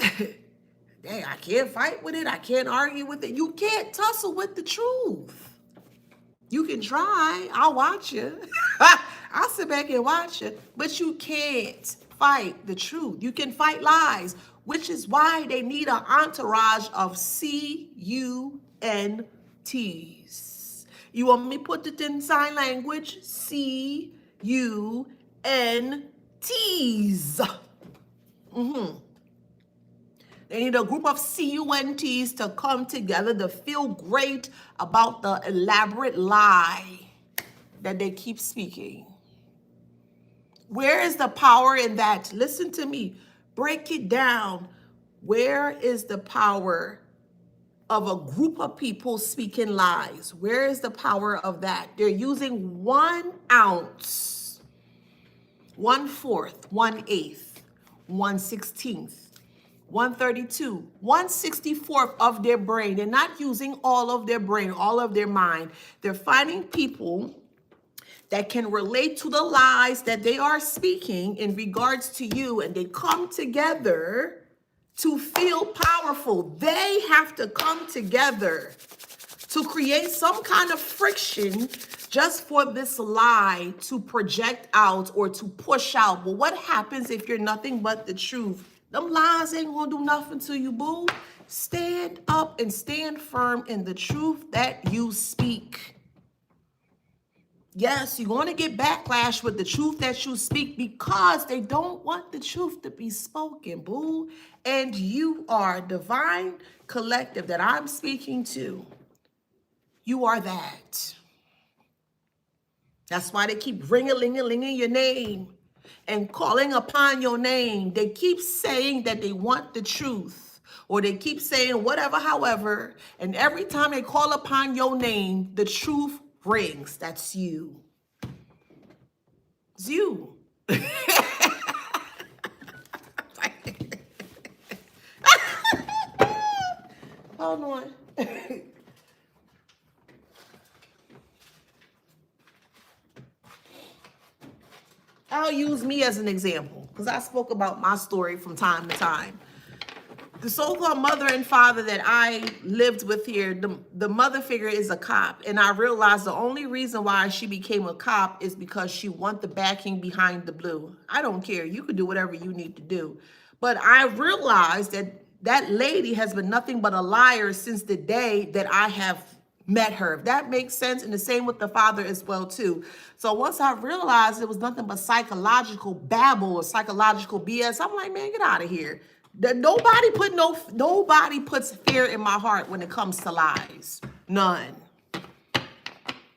Dang, I can't fight with it. I can't argue with it. You can't tussle with the truth. You can try. I'll watch you. I'll sit back and watch you. But you can't fight the truth. You can fight lies, which is why they need an entourage of CUNTs. You want me to put it in sign language? CUNTs. They need a group of CUNTs to come together to feel great about the elaborate lie that they keep speaking. Where is the power in that? Listen to me. Break it down. Where is the power of a group of people speaking lies? Where is the power of that? They're using 1 ounce, 1/4, 1/8, 1/16, 132, 1/64 of their brain. They're not using all of their brain, all of their mind. They're finding people that can relate to the lies that they are speaking in regards to you, and they come together to feel powerful. They have to come together to create some kind of friction just for this lie to project out or to push out. Well, what happens if you're nothing but the truth? Them lies ain't gonna do nothing to you, boo. Stand up and stand firm in the truth that you speak. Yes, you're going to get backlash with the truth that you speak because they don't want the truth to be spoken, boo. And you are divine collective that I'm speaking to. You are that. That's why they keep ring-a-ling-a-linging your name and calling upon your name. They keep saying that they want the truth, or they keep saying whatever, however, and every time they call upon your name, the truth rings. That's you. It's you. Hold on. I'll use me as an example because I spoke about my story from time to time. The so-called mother and father that I lived with here, the mother figure is a cop. And I realized the only reason why she became a cop is because she want the backing behind the blue. I don't care. You can do whatever you need to do. But I realized that that lady has been nothing but a liar since the day that I have met her. If that makes sense. And the same with the father as well too. So once I realized it was nothing but psychological babble or psychological BS, I'm like, man, get out of here. Nobody puts fear in my heart when it comes to lies. None.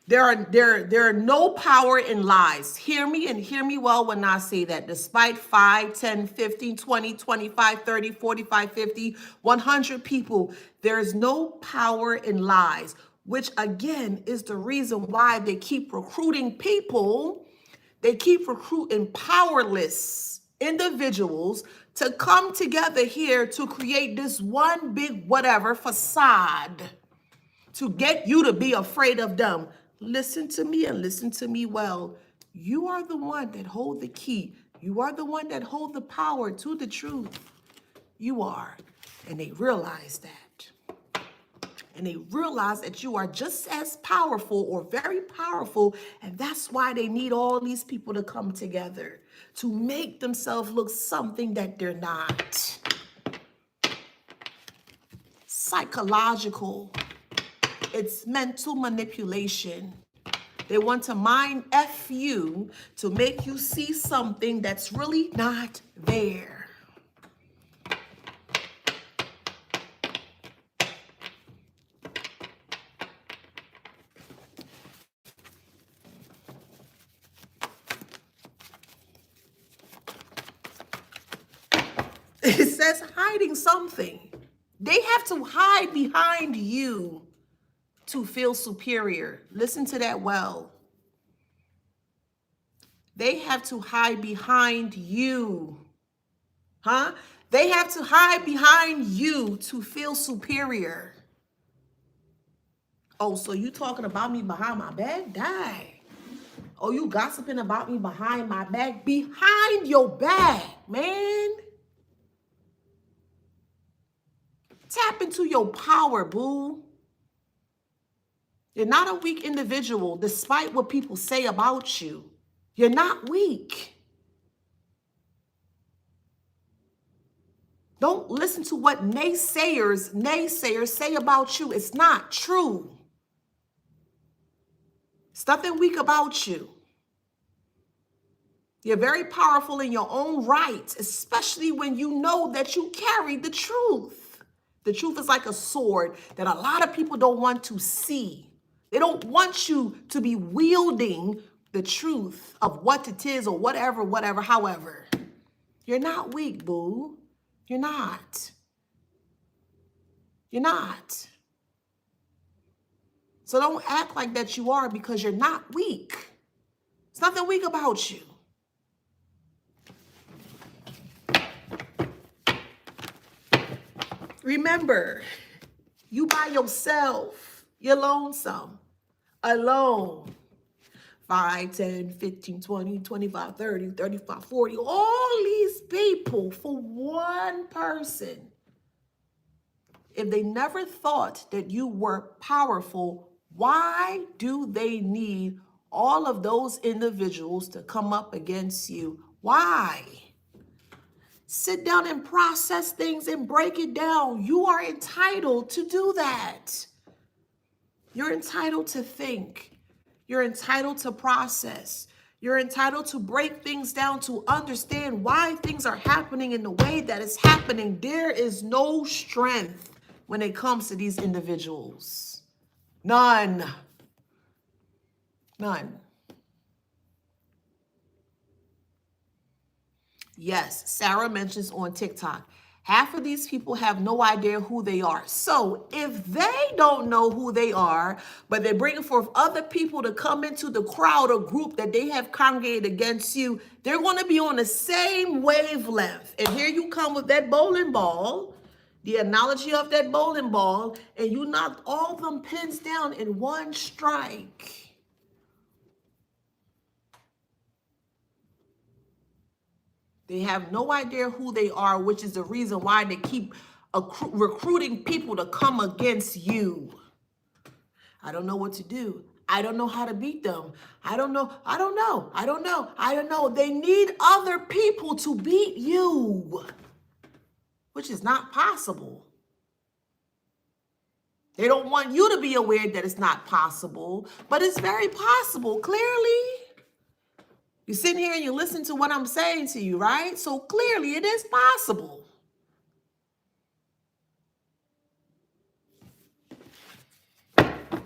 There are no power in lies. Hear me and hear me well when I say that. Despite 5, 10, 15, 20, 25, 30, 45, 50, 100 people, there is no power in lies, which again is the reason why they keep recruiting people. They keep recruiting powerless individuals to come together here to create this one big whatever facade to get you to be afraid of them. Listen to me and listen to me well. You are the one that hold the key. You are the one that hold the power to the truth. You are. And they realize that. And they realize that you are just as powerful or very powerful. And that's why they need all these people to come together to make themselves look something that they're not. Psychological. It's mental manipulation. They want to mind F you to make you see something that's really not there. It says hiding something. They have to hide behind you to feel superior. Listen to that well. They have to hide behind you. Huh? They have to hide behind you to feel superior. Oh, so you talking about me behind my back? Die. Oh, you gossiping about me behind my back? Behind your back, man. Tap into your power, boo. You're not a weak individual, despite what people say about you. You're not weak. Don't listen to what naysayers say about you. It's not true. It's nothing weak about you. You're very powerful in your own right, especially when you know that you carry the truth. The truth is like a sword that a lot of people don't want to see. They don't want you to be wielding the truth of what it is or whatever, however. You're not weak, boo. You're not. You're not. So don't act like that you are, because you're not weak. There's nothing weak about you. Remember, you by yourself. You're lonesome. Alone. 5, 10, 15, 20, 25, 30, 35, 40. All these people for one person. If they never thought that you were powerful, why do they need all of those individuals to come up against you? Why? Sit down and process things and break it down. You are entitled to do that. You're entitled to think. You're entitled to process. You're entitled to break things down to understand why things are happening in the way that it's happening. There is no strength when it comes to these individuals. None. None. Yes, Sarah mentions on TikTok, half of these people have no idea who they are. So if they don't know who they are, but they're bringing forth other people to come into the crowd or group that they have congregated against you, they're going to be on the same wavelength. And here you come with that bowling ball, the analogy of that bowling ball, and you knocked all them pins down in one strike. They have no idea who they are, which is the reason why they keep recruiting people to come against you. I don't know what to do. I don't know how to beat them. I don't know. I don't know. I don't know. I don't know. They need other people to beat you, which is not possible. They don't want you to be aware that it's not possible, but it's very possible, clearly. You're sitting here and you listen to what I'm saying to you, right? So clearly it is possible.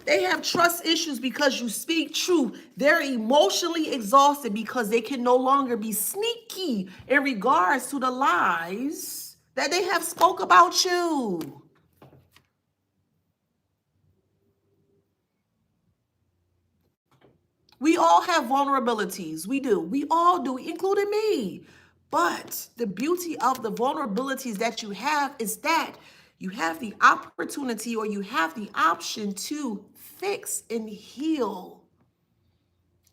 They have trust issues because you speak truth. They're emotionally exhausted because they can no longer be sneaky in regards to the lies that they have spoke about you. We all have vulnerabilities. We do. We all do, including me. But the beauty of the vulnerabilities that you have is that you have the opportunity or you have the option to fix and heal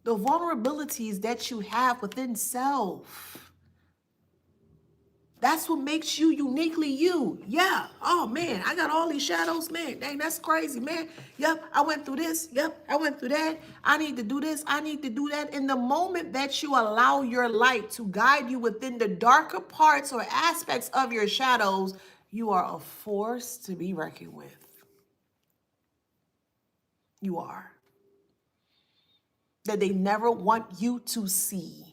the vulnerabilities that you have within self. That's what makes you uniquely you. Yeah. Oh, man, I got all these shadows. Man, dang, that's crazy, man. Yep, I went through this. Yep, I went through that. I need to do this. I need to do that. In the moment that you allow your light to guide you within the darker parts or aspects of your shadows, you are a force to be reckoned with. You are. That they never want you to see.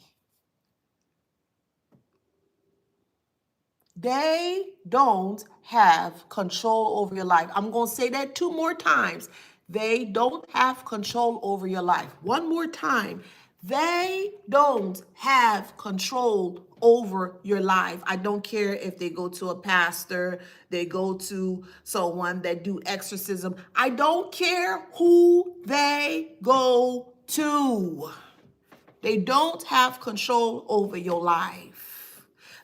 They don't have control over your life. I'm going to say that 2 more times. They don't have control over your life. 1 more time. They don't have control over your life. I don't care if they go to a pastor, they go to someone that do exorcism. I don't care who they go to. They don't have control over your life.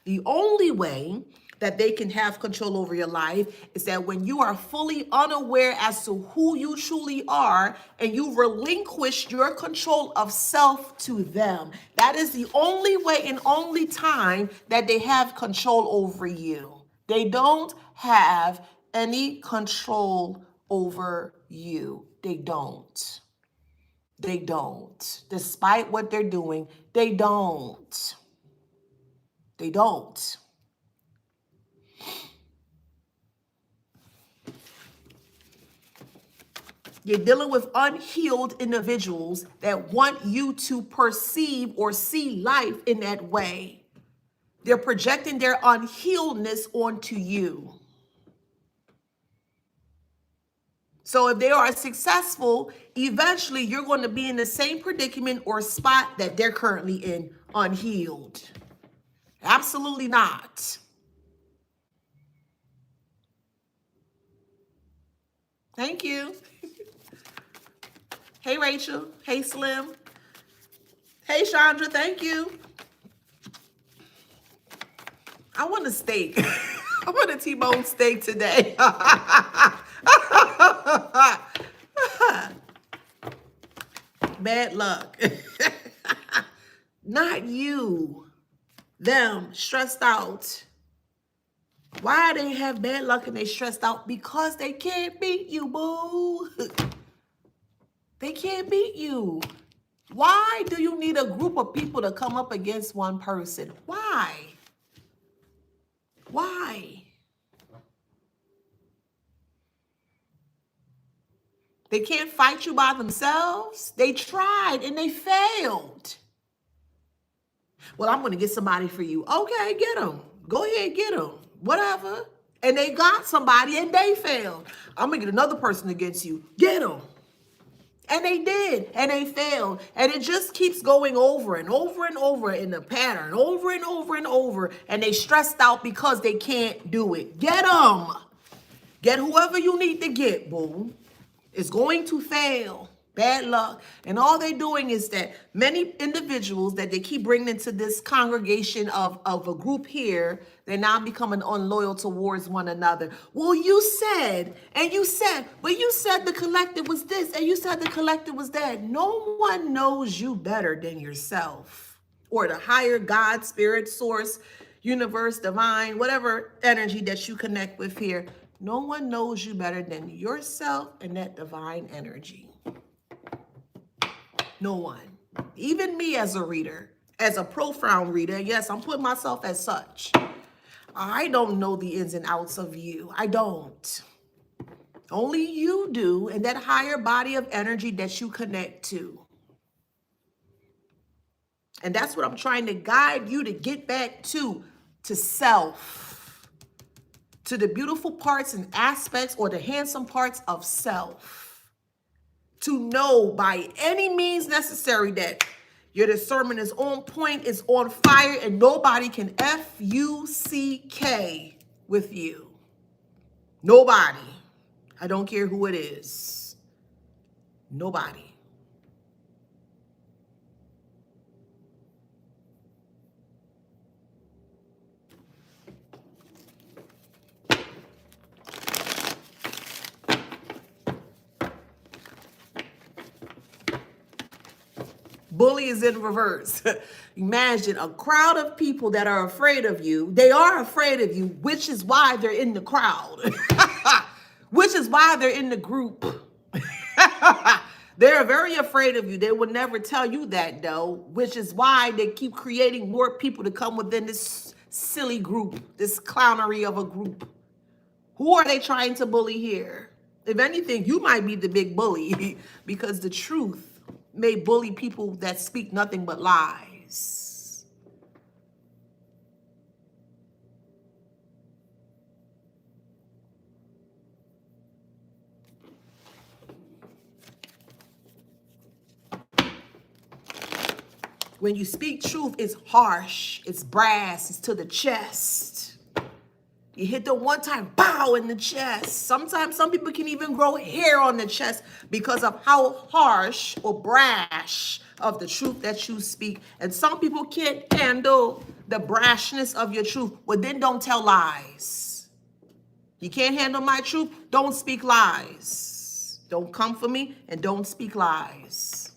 The only way that they can have control over your life is that when you are fully unaware as to who you truly are and you relinquish your control of self to them. That is the only way and only time that they have control over you. They don't have any control over you. They don't. They don't. Despite what they're doing, they don't. They don't. You're dealing with unhealed individuals that want you to perceive or see life in that way. They're projecting their unhealedness onto you. So if they are successful, eventually you're going to be in the same predicament or spot that they're currently in, unhealed. Absolutely not. Thank you. Hey, Rachel. Hey, Slim. Hey, Chandra. Thank you. I want a steak. I want a T-bone steak today. Bad luck. Not you. Them stressed out. Why they have bad luck and they stressed out? Because they can't beat you, boo. They can't beat you. Why do you need a group of people to come up against one person? Why? Why? They can't fight you by themselves. They tried and they failed. Well, I'm going to get somebody for you. Okay, get them. Go ahead, get them. Whatever. And they got somebody and they failed. I'm going to get another person against you. Get them. And they did. And they failed. And it just keeps going over and over and over in the pattern. Over and over and over. And they stressed out because they can't do it. Get them. Get whoever you need to get, boo. It's going to fail. Bad luck. And all they're doing is that many individuals that they keep bringing into this congregation of a group here, they're now becoming unloyal towards one another. Well, you said, and you said, but you said the collective was this, and you said the collective was that. No one knows you better than yourself or the higher God, spirit, source, universe, divine, whatever energy that you connect with here. No one knows you better than yourself and that divine energy. No one. Even me as a reader, as a profound reader, yes, I'm putting myself as such. I don't know the ins and outs of you. I don't. Only you do, and that higher body of energy that you connect to. And that's what I'm trying to guide you to get back to self, to the beautiful parts and aspects or the handsome parts of self. To know by any means necessary that your discernment is on point, is on fire, and nobody can F-U-C-K with you. Nobody. I don't care who it is. Nobody. Bully is in reverse. Imagine a crowd of people that are afraid of you. They are afraid of you, which is why they're in the crowd. Which is why they're in the group. They're very afraid of you. They would never tell you that, though, which is why they keep creating more people to come within this silly group, this clownery of a group. Who are they trying to bully here? If anything, you might be the big bully because the truth may bully people that speak nothing but lies. When you speak truth, it's harsh, it's brass, it's to the chest. You hit them one time, bow, in the chest. Sometimes some people can even grow hair on the chest because of how harsh or brash of the truth that you speak. And some people can't handle the brashness of your truth. Well, then don't tell lies. You can't handle my truth? Don't speak lies. Don't come for me and don't speak lies.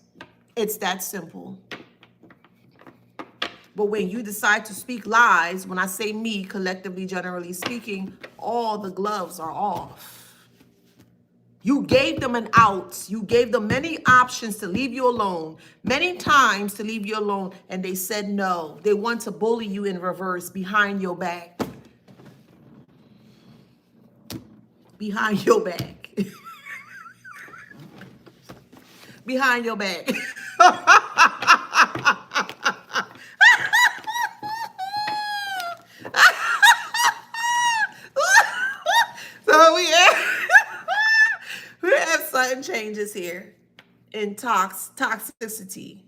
It's that simple. But when you decide to speak lies, when I say me, collectively, generally speaking, all the gloves are off. You gave them an out. You gave them many options to leave you alone, many times to leave you alone, and they said no. They want to bully you in reverse, behind your back. Behind your back. Behind your back. So we have sudden changes here in toxicity.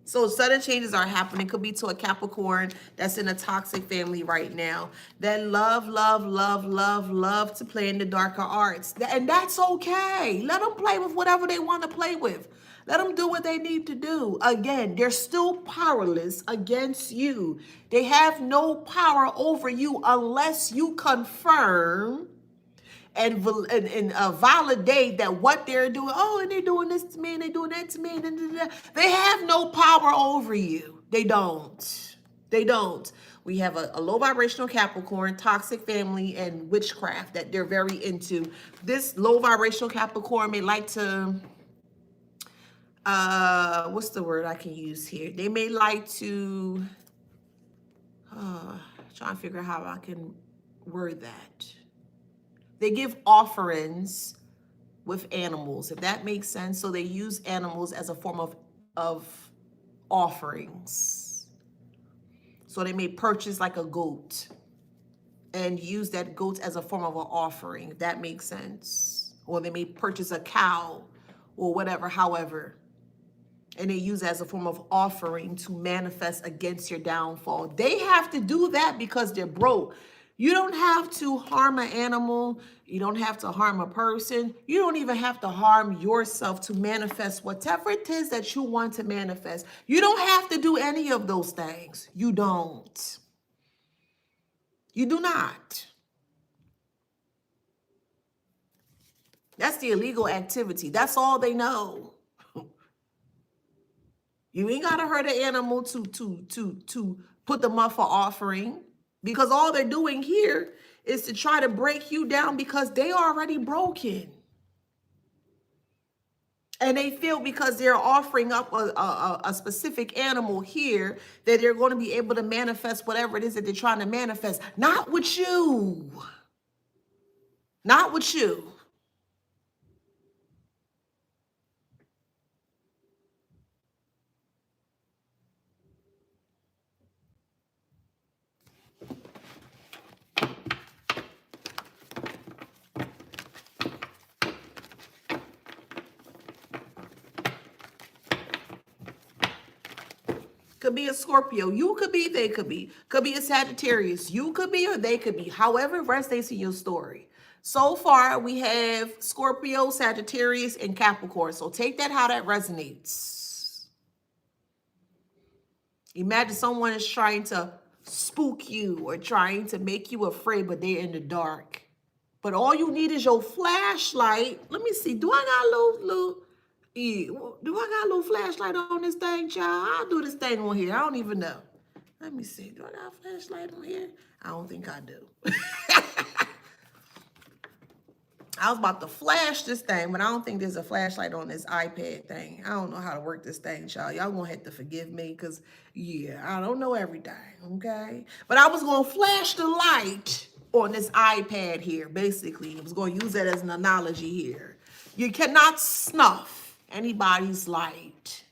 So sudden changes are happening. Could be to a Capricorn that's in a toxic family right now that love to play in the darker arts. And that's okay. Let them play with whatever they want to play with. Let them do what they need to do. Again, they're still powerless against you. They have no power over you unless you confirm and validate that what they're doing, oh, and they're doing this to me, and they're doing that to me, and they have no power over you. They don't. They don't. We have a low vibrational Capricorn, toxic family, and witchcraft that they're very into. This low vibrational Capricorn may like to, what's the word I can use here? They may like to, trying to figure out how I can word that. They give offerings with animals, if that makes sense. So they use animals as a form of offerings. So they may purchase like a goat and use that goat as a form of an offering, if that makes sense. Or they may purchase a cow or whatever, however. And they use it as a form of offering to manifest against your downfall. They have to do that because they're broke. You don't have to harm an animal. You don't have to harm a person. You don't even have to harm yourself to manifest whatever it is that you want to manifest. You don't have to do any of those things. You don't. You do not. That's the illegal activity. That's all they know. You ain't gotta hurt an animal to put them up for offering. Because all they're doing here is to try to break you down because they are already broken. And they feel because they're offering up a specific animal here that they're going to be able to manifest whatever it is that they're trying to manifest. Not with you. Not with you. Could be a Scorpio. You could be, they could be. Could be a Sagittarius. You could be or they could be. However resonates in your story. So far, we have Scorpio, Sagittarius, and Capricorn. So take that how that resonates. Imagine someone is trying to spook you or trying to make you afraid, but they're in the dark. But all you need is your flashlight. Let me see. Do I got a little yeah, do I got a little flashlight on this thing, child? I'll do this thing on here. I don't even know. Let me see. Do I got a flashlight on here? I don't think I do. I was about to flash this thing, but I don't think there's a flashlight on this iPad thing. I don't know how to work this thing, child. Y'all gonna have to forgive me because, yeah, I don't know everything, okay? But I was gonna flash the light on this iPad here, basically. I was gonna use that as an analogy here. You cannot snuff anybody's light.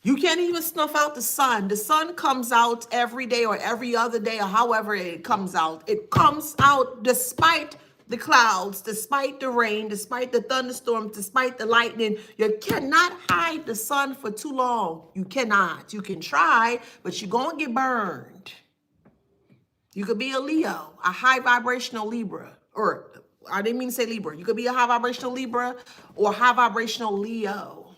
You can't even snuff out the sun. The sun comes out every day or every other day or however it comes out. It comes out despite the clouds, despite the rain, despite the thunderstorms, despite the lightning. You cannot hide the sun for too long. You cannot. You can try, but you're going to get burned. You could be a Leo, a high vibrational Libra, or I didn't mean to say Libra. You could be a high vibrational Libra or high vibrational Leo.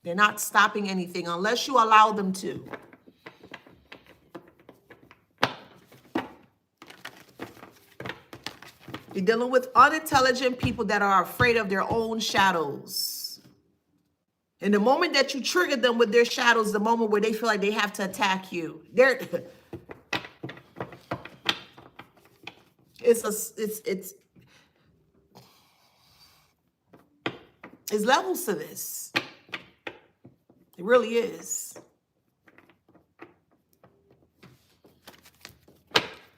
They're not stopping anything unless you allow them to. You're dealing with unintelligent people that are afraid of their own shadows. And the moment that you trigger them with their shadows, the moment where they feel like they have to attack you, it's levels to this. It really is.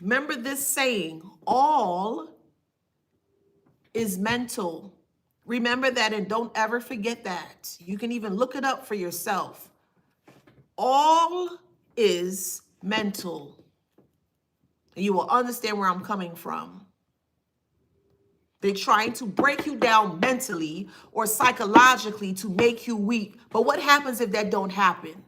Remember this saying, all is mental. Remember that and don't ever forget that. You can even look it up for yourself. All is mental. And you will understand where I'm coming from. They're trying to break you down mentally or psychologically to make you weak. But what happens if that don't happen?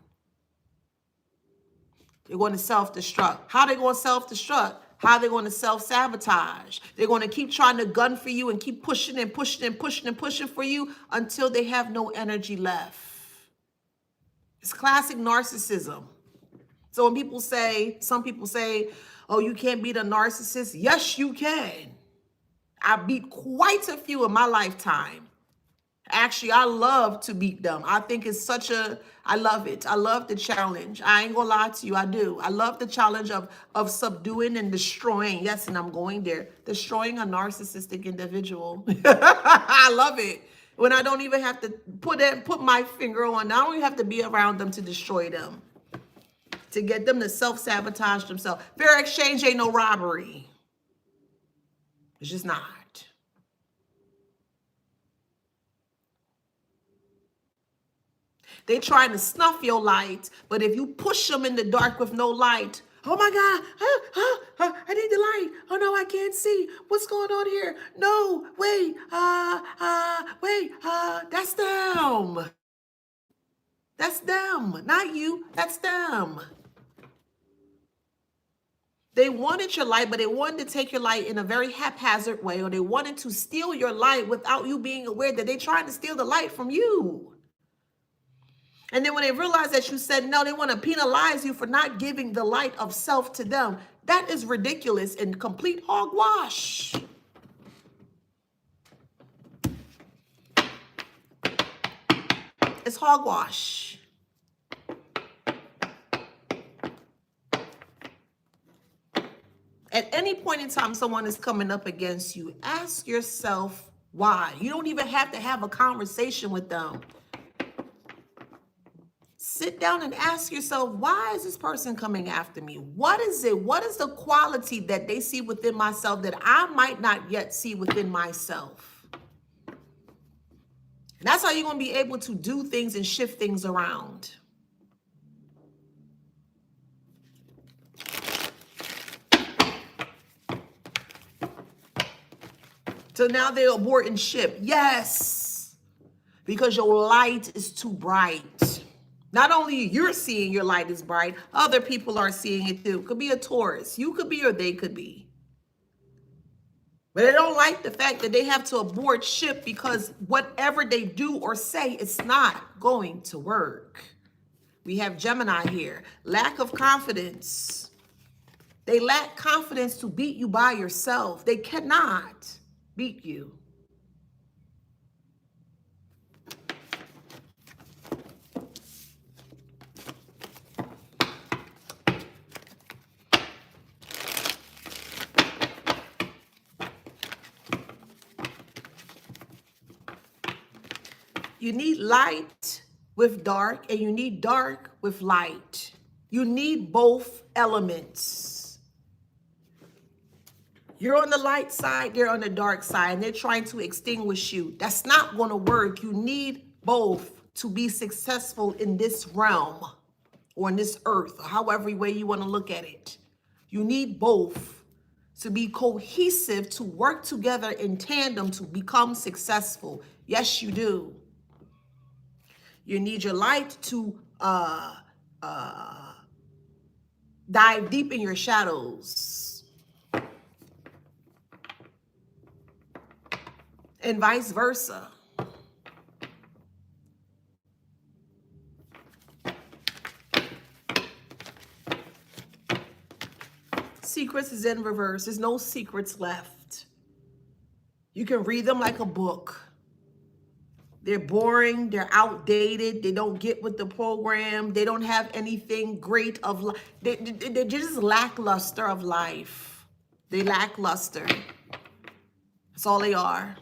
They're going to self-destruct. How are they going to self-destruct? How are they going to self-sabotage? They're going to keep trying to gun for you and keep pushing and pushing and pushing and pushing for you until they have no energy left. It's classic narcissism. So when people say, some people say, oh, you can't beat a narcissist. Yes, you can. I beat quite a few in my lifetime. Actually, I love to beat them. I think it's I love it. I love the challenge. I ain't gonna lie to you, I do. I love the challenge of subduing and destroying. Yes, and I'm going there. Destroying a narcissistic individual. I love it. When I don't even have to put my finger on, I don't even have to be around them to destroy them. To get them to self-sabotage themselves. Fair exchange ain't no robbery. It's just not. They're trying to snuff your light, but if you push them in the dark with no light, oh my God, I need the light. Oh no, I can't see. What's going on here? No, wait, that's them. That's them, not you, that's them. They wanted your light, but they wanted to take your light in a very haphazard way, or they wanted to steal your light without you being aware that they're trying to steal the light from you. And then when they realize that you said no, they want to penalize you for not giving the light of self to them. That is ridiculous and complete hogwash. It's hogwash. At any point in time someone is coming up against you, ask yourself why. You don't even have to have a conversation with them. Sit down and ask yourself, why is this person coming after me? What is it? What is the quality that they see within myself that I might not yet see within myself? And that's how you're going to be able to do things and shift things around. So now they're aborting ship. Yes, because your light is too bright. Not only you're seeing your light is bright, other people are seeing it too. Could be a Taurus. You could be or they could be. But they don't like the fact that they have to abort ship because whatever they do or say, it's not going to work. We have Gemini here. Lack of confidence. They lack confidence to beat you by yourself. They cannot beat you. You need light with dark, and you need dark with light. You need both elements. You're on the light side, they're on the dark side, and they're trying to extinguish you. That's not going to work. You need both to be successful in this realm or in this earth, or however way you want to look at it. You need both to be cohesive, to work together in tandem to become successful. Yes, you do. You need your light to dive deep in your shadows. And vice versa. Secrets is in reverse. There's no secrets left. You can read them like a book. They're boring, they're outdated, they don't get with the program, they don't have anything great of life. They're just lackluster of life. They lackluster. That's all they are.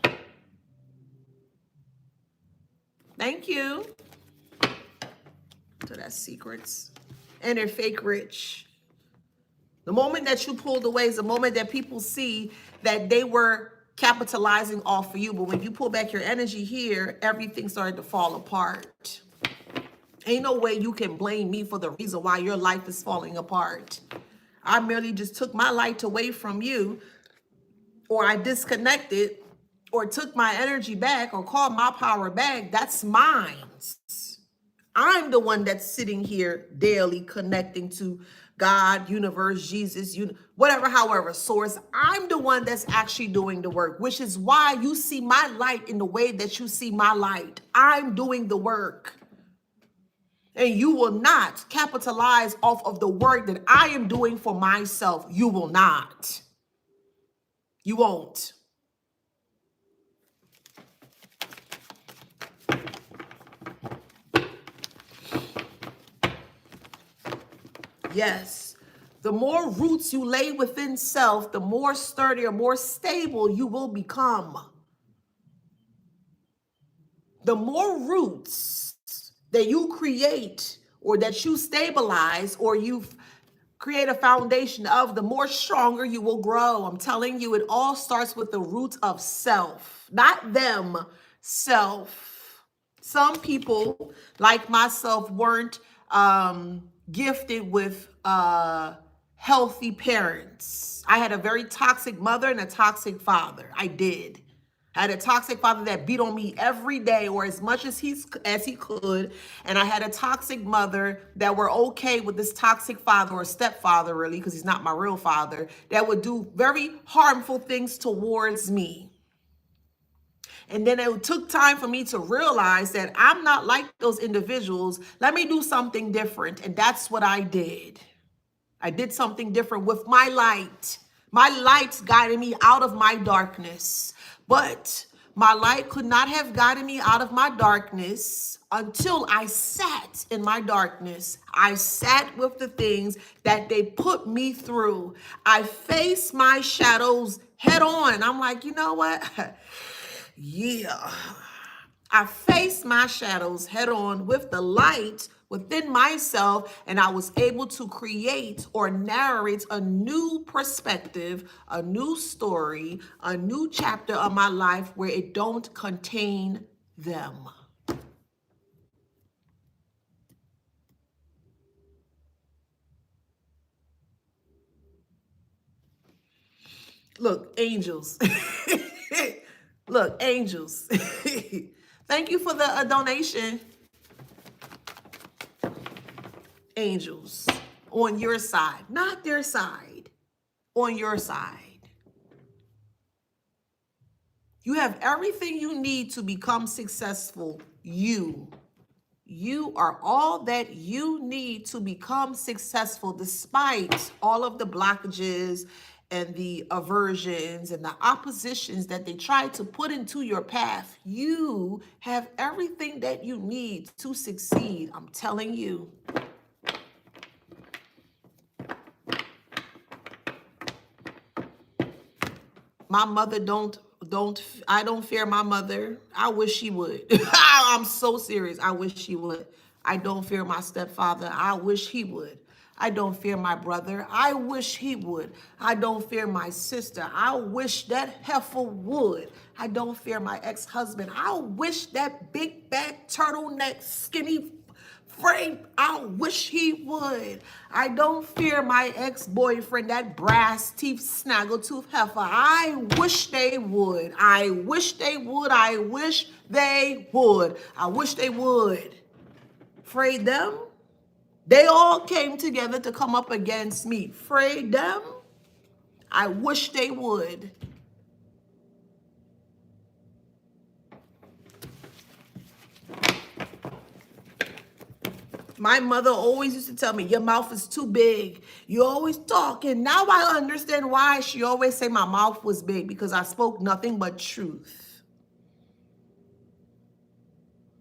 Thank you. So that's secrets. And they're fake rich. The moment that you pulled away is the moment that people see that they were capitalizing off of you. But when you pull back your energy here, everything started to fall apart. Ain't no way you can blame me for the reason why your life is falling apart. I merely just took my light away from you, or I disconnected, or took my energy back, or called my power back. That's mine. I'm the one that's sitting here daily connecting to God, universe, Jesus, whatever, however, source. I'm the one that's actually doing the work, which is why you see my light in the way that you see my light. I'm doing the work. And you will not capitalize off of the work that I am doing for myself. You will not. You won't. Yes, the more roots you lay within self, the more sturdy or more stable you will become. The more roots that you create or that you stabilize or you create a foundation of, the more stronger you will grow. I'm telling you, it all starts with the root of self, not them, self. Some people, like myself, weren't gifted with healthy parents. I had a very toxic mother and a toxic father. I did. I had a toxic father that beat on me every day or as much as he could. And I had a toxic mother that were okay with this toxic father or stepfather, really, because he's not my real father, that would do very harmful things towards me. And then it took time for me to realize that I'm not like those individuals. Let me do something different. And that's what I did. I did something different with my light. My light guided me out of my darkness. But My light could not have gotten me out of my darkness until I sat in my darkness. I sat with the things that they put me through. I faced my shadows head on. I'm like, you know what? Yeah. I faced my shadows head on with the light within myself, and I was able to create or narrate a new perspective, a new story, a new chapter of my life where it don't contain them. Look, angels. Look, angels. Thank you for the donation. Angels on your side, not their side, on your side. You have everything you need to become successful. You are all that you need to become successful, despite all of the blockages and the aversions and the oppositions that they try to put into your path. You have everything that you need to succeed. I'm telling you. My mother I don't fear my mother. I wish she would. I'm so serious. I wish she would. I don't fear my stepfather. I wish he would. I don't fear my brother. I wish he would. I don't fear my sister. I wish that heifer would. I don't fear my ex-husband. I wish that big back turtleneck skinny Frank, I wish he would. I don't fear my ex-boyfriend, that brass teeth snaggletooth heifer. I wish they would. I wish they would. I wish they would. I wish they would. Afraid them? They all came together to come up against me. Afraid them? I wish they would. My mother always used to tell me, your mouth is too big. You always talk. And now I understand why she always say my mouth was big, because I spoke nothing but truth.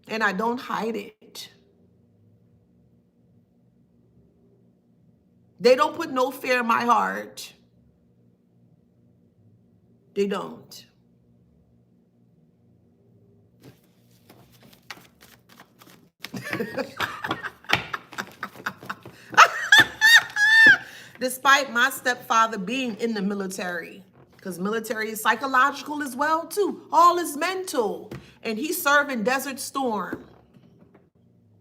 And I don't hide it. They don't put no fear in my heart. They don't. Despite my stepfather being in the military, because military is psychological as well too. All is mental. And he served in Desert Storm.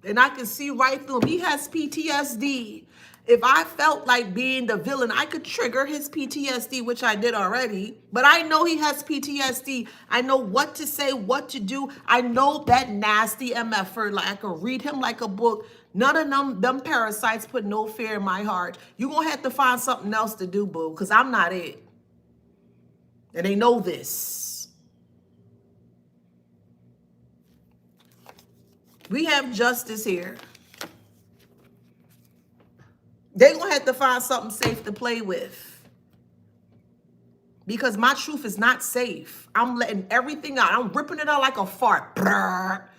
And I can see right through him. He has PTSD. If I felt like being the villain, I could trigger his PTSD, which I did already. But I know he has PTSD. I know what to say, what to do. I know that nasty MFer. Like, I could read him like a book. None of them parasites put no fear in my heart. You're going to have to find something else to do, boo, because I'm not it. And they know this. We have justice here. They're going to have to find something safe to play with. Because my truth is not safe. I'm letting everything out. I'm ripping it out like a fart. Brr,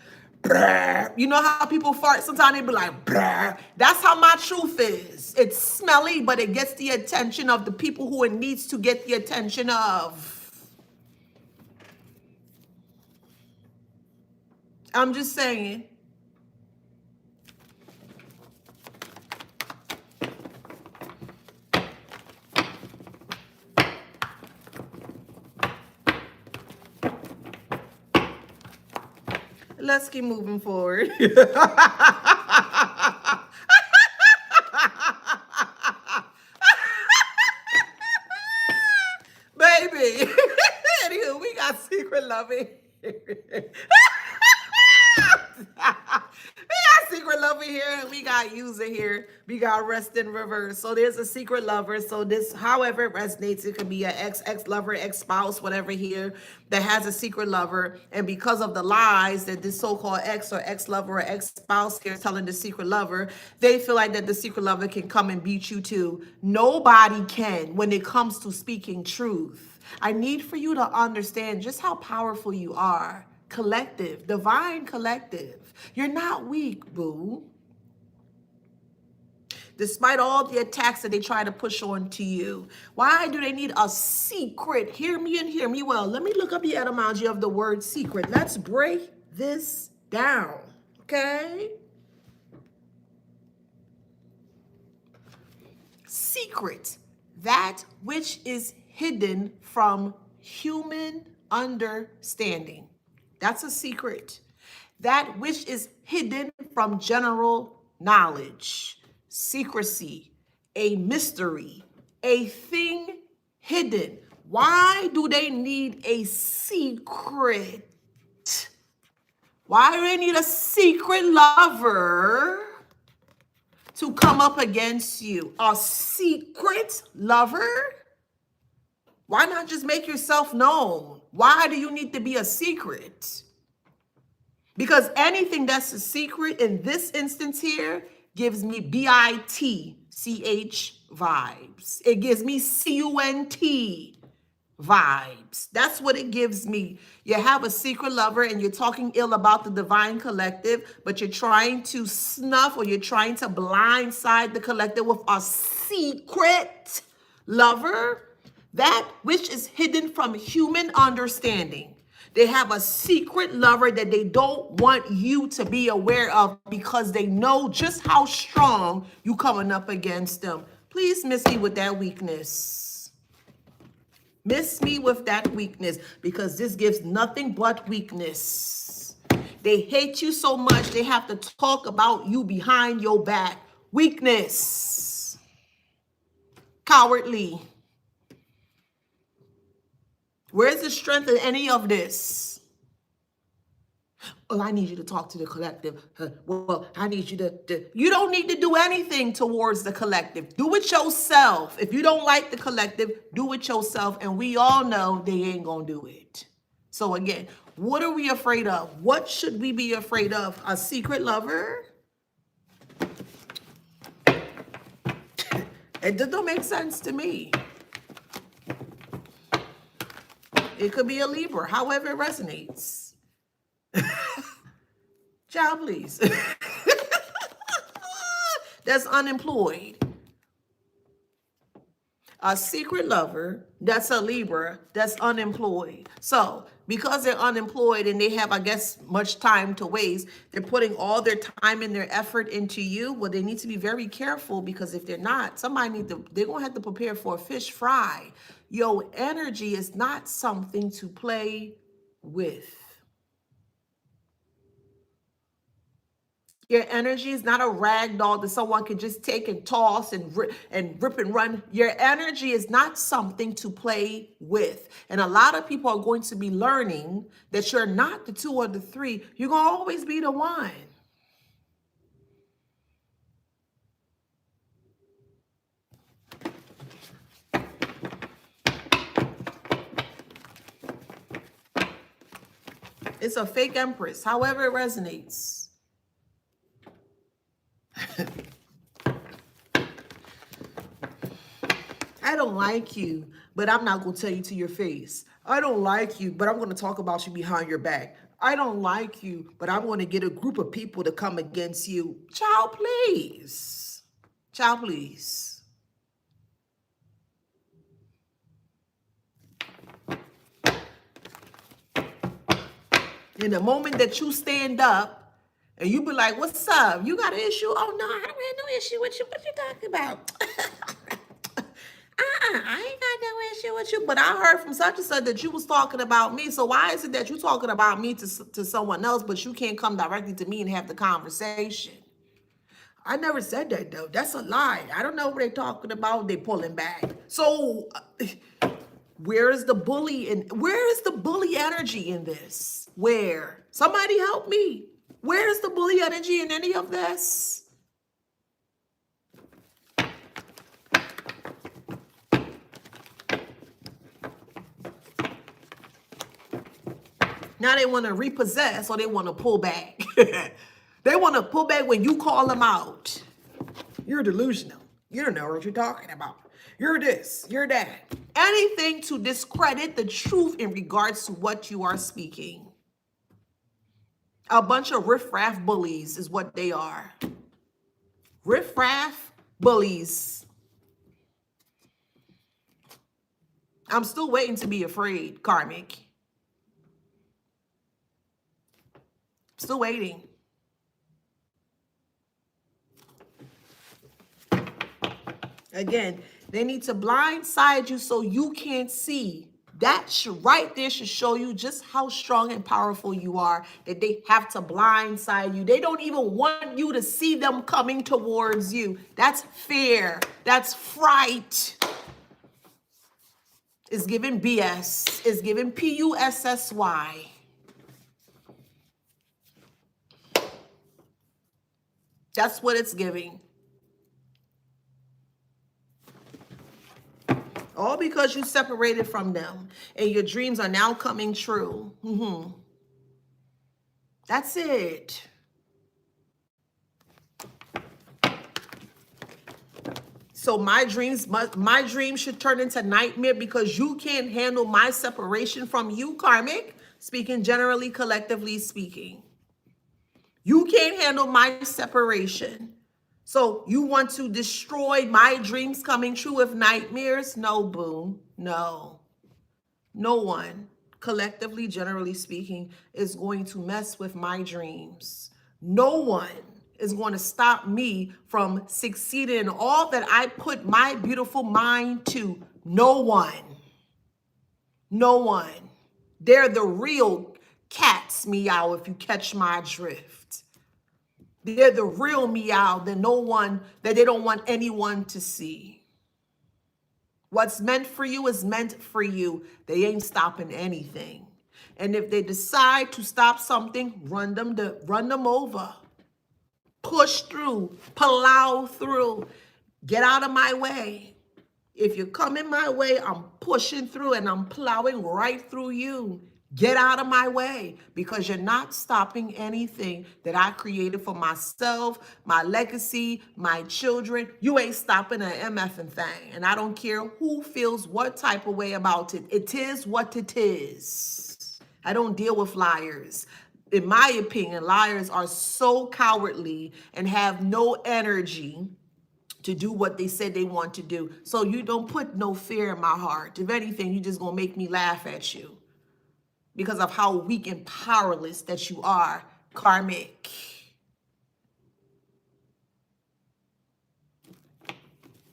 brr. You know how people fart? Sometimes they be like, brr. That's how my truth is. It's smelly, but it gets the attention of the people who it needs to get the attention of. I'm just saying. Let's keep moving forward. Baby. Anywho, we got secret loving. We got secret lover here. We got user here. We got rest in reverse. So there's a secret lover. So this, however it resonates, it could be an ex-lover, ex-spouse, whatever here, that has a secret lover. And because of the lies that this so-called ex or ex-lover or ex-spouse here is telling the secret lover, they feel like that the secret lover can come and beat you too. Nobody can when it comes to speaking truth. I need for you to understand just how powerful you are. Collective, divine collective. You're not weak, boo. Despite all the attacks that they try to push on to you. Why do they need a secret? Hear me and hear me well. Let me look up the etymology of the word secret. Let's break this down, okay? Secret, that which is hidden from human understanding. That's a secret. That which is hidden from general knowledge. Secrecy, a mystery, a thing hidden. Why do they need a secret? Why do they need a secret lover to come up against you? A secret lover? Why not just make yourself known? Why do you need to be a secret? Because anything that's a secret in this instance here gives me BITCH vibes. It gives me CUNT vibes. That's what it gives me. You have a secret lover and you're talking ill about the divine collective, but you're trying to snuff or you're trying to blindside the collective with a secret lover. That which is hidden from human understanding. They have a secret lover that they don't want you to be aware of because they know just how strong you coming up against them. Please miss me with that weakness. Miss me with that weakness because this gives nothing but weakness. They hate you so much they have to talk about you behind your back. Weakness. Cowardly. Where's the strength in any of this? Oh, I need you to talk to the collective. Well, I need you to. You don't need to do anything towards the collective. Do it yourself. If you don't like the collective, do it yourself. And we all know they ain't going to do it. So again, what are we afraid of? What should we be afraid of? A secret lover? It don't make sense to me. It could be a Libra, however it resonates. Child, please. That's unemployed. A secret lover, that's a Libra, that's unemployed. So because they're unemployed and they have, I guess, much time to waste, they're putting all their time and their effort into you. Well, they need to be very careful because if they're not, they're going to have to prepare for a fish fry. Your energy is not something to play with. Your energy is not a rag doll that someone can just take and toss and rip and run. Your energy is not something to play with. And a lot of people are going to be learning that you're not the 2 or the 3. You're going to always be the 1. It's a fake empress, however it resonates. I don't like you, but I'm not going to tell you to your face. I don't like you, but I'm going to talk about you behind your back. I don't like you, but I'm going to get a group of people to come against you. Child, please. Child, please. In the moment that you stand up and you be like, what's up? You got an issue? Oh, no, I don't have no issue with you. What you talking about? I ain't got no issue with you. But I heard from such and such that you was talking about me. So why is it that you talking about me to someone else, but you can't come directly to me and have the conversation? I never said that, though. That's a lie. I don't know what they're talking about. They pulling back. So where is the bully? Where is the bully energy in this? Where? Somebody help me. Where's the bully energy in any of this? Now they want to repossess or they want to pull back. They want to pull back when you call them out. You're delusional. You don't know what you're talking about. You're this, you're that. Anything to discredit the truth in regards to what you are speaking. A bunch of riffraff bullies is what they are. Riffraff bullies. I'm still waiting to be afraid, karmic. Still waiting. Again, they need to blindside you so you can't see. That should, right there should show you just how strong and powerful you are, that they have to blindside you. They don't even want you to see them coming towards you. That's fear. That's fright. It's giving BS. It's giving PUSSY. That's what it's giving. All because you separated from them and your dreams are now coming true. That's it. So my dreams should turn into nightmare because you can't handle my separation from you, karmic. Speaking generally, collectively speaking. You can't handle my separation. So you want to destroy my dreams coming true with nightmares? No, boo. No. No one, collectively, generally speaking, is going to mess with my dreams. No one is going to stop me from succeeding in all that I put my beautiful mind to. No one. No one. They're the real cats meow, if you catch my drift. They're the real meow that they don't want anyone to see. What's meant for you is meant for you. They ain't stopping anything. And if they decide to stop something, run them over. Push through, plow through. Get out of my way. If you're coming my way, I'm pushing through and I'm plowing right through you. Get out of my way, because you're not stopping anything that I created for myself, my legacy, my children. You ain't stopping an MFing thing. And I don't care who feels what type of way about it. It is what it is. I don't deal with liars. In my opinion, liars are so cowardly and have no energy to do what they said they want to do. So you don't put no fear in my heart. If anything, you just gonna make me laugh at you because of how weak and powerless that you are, karmic.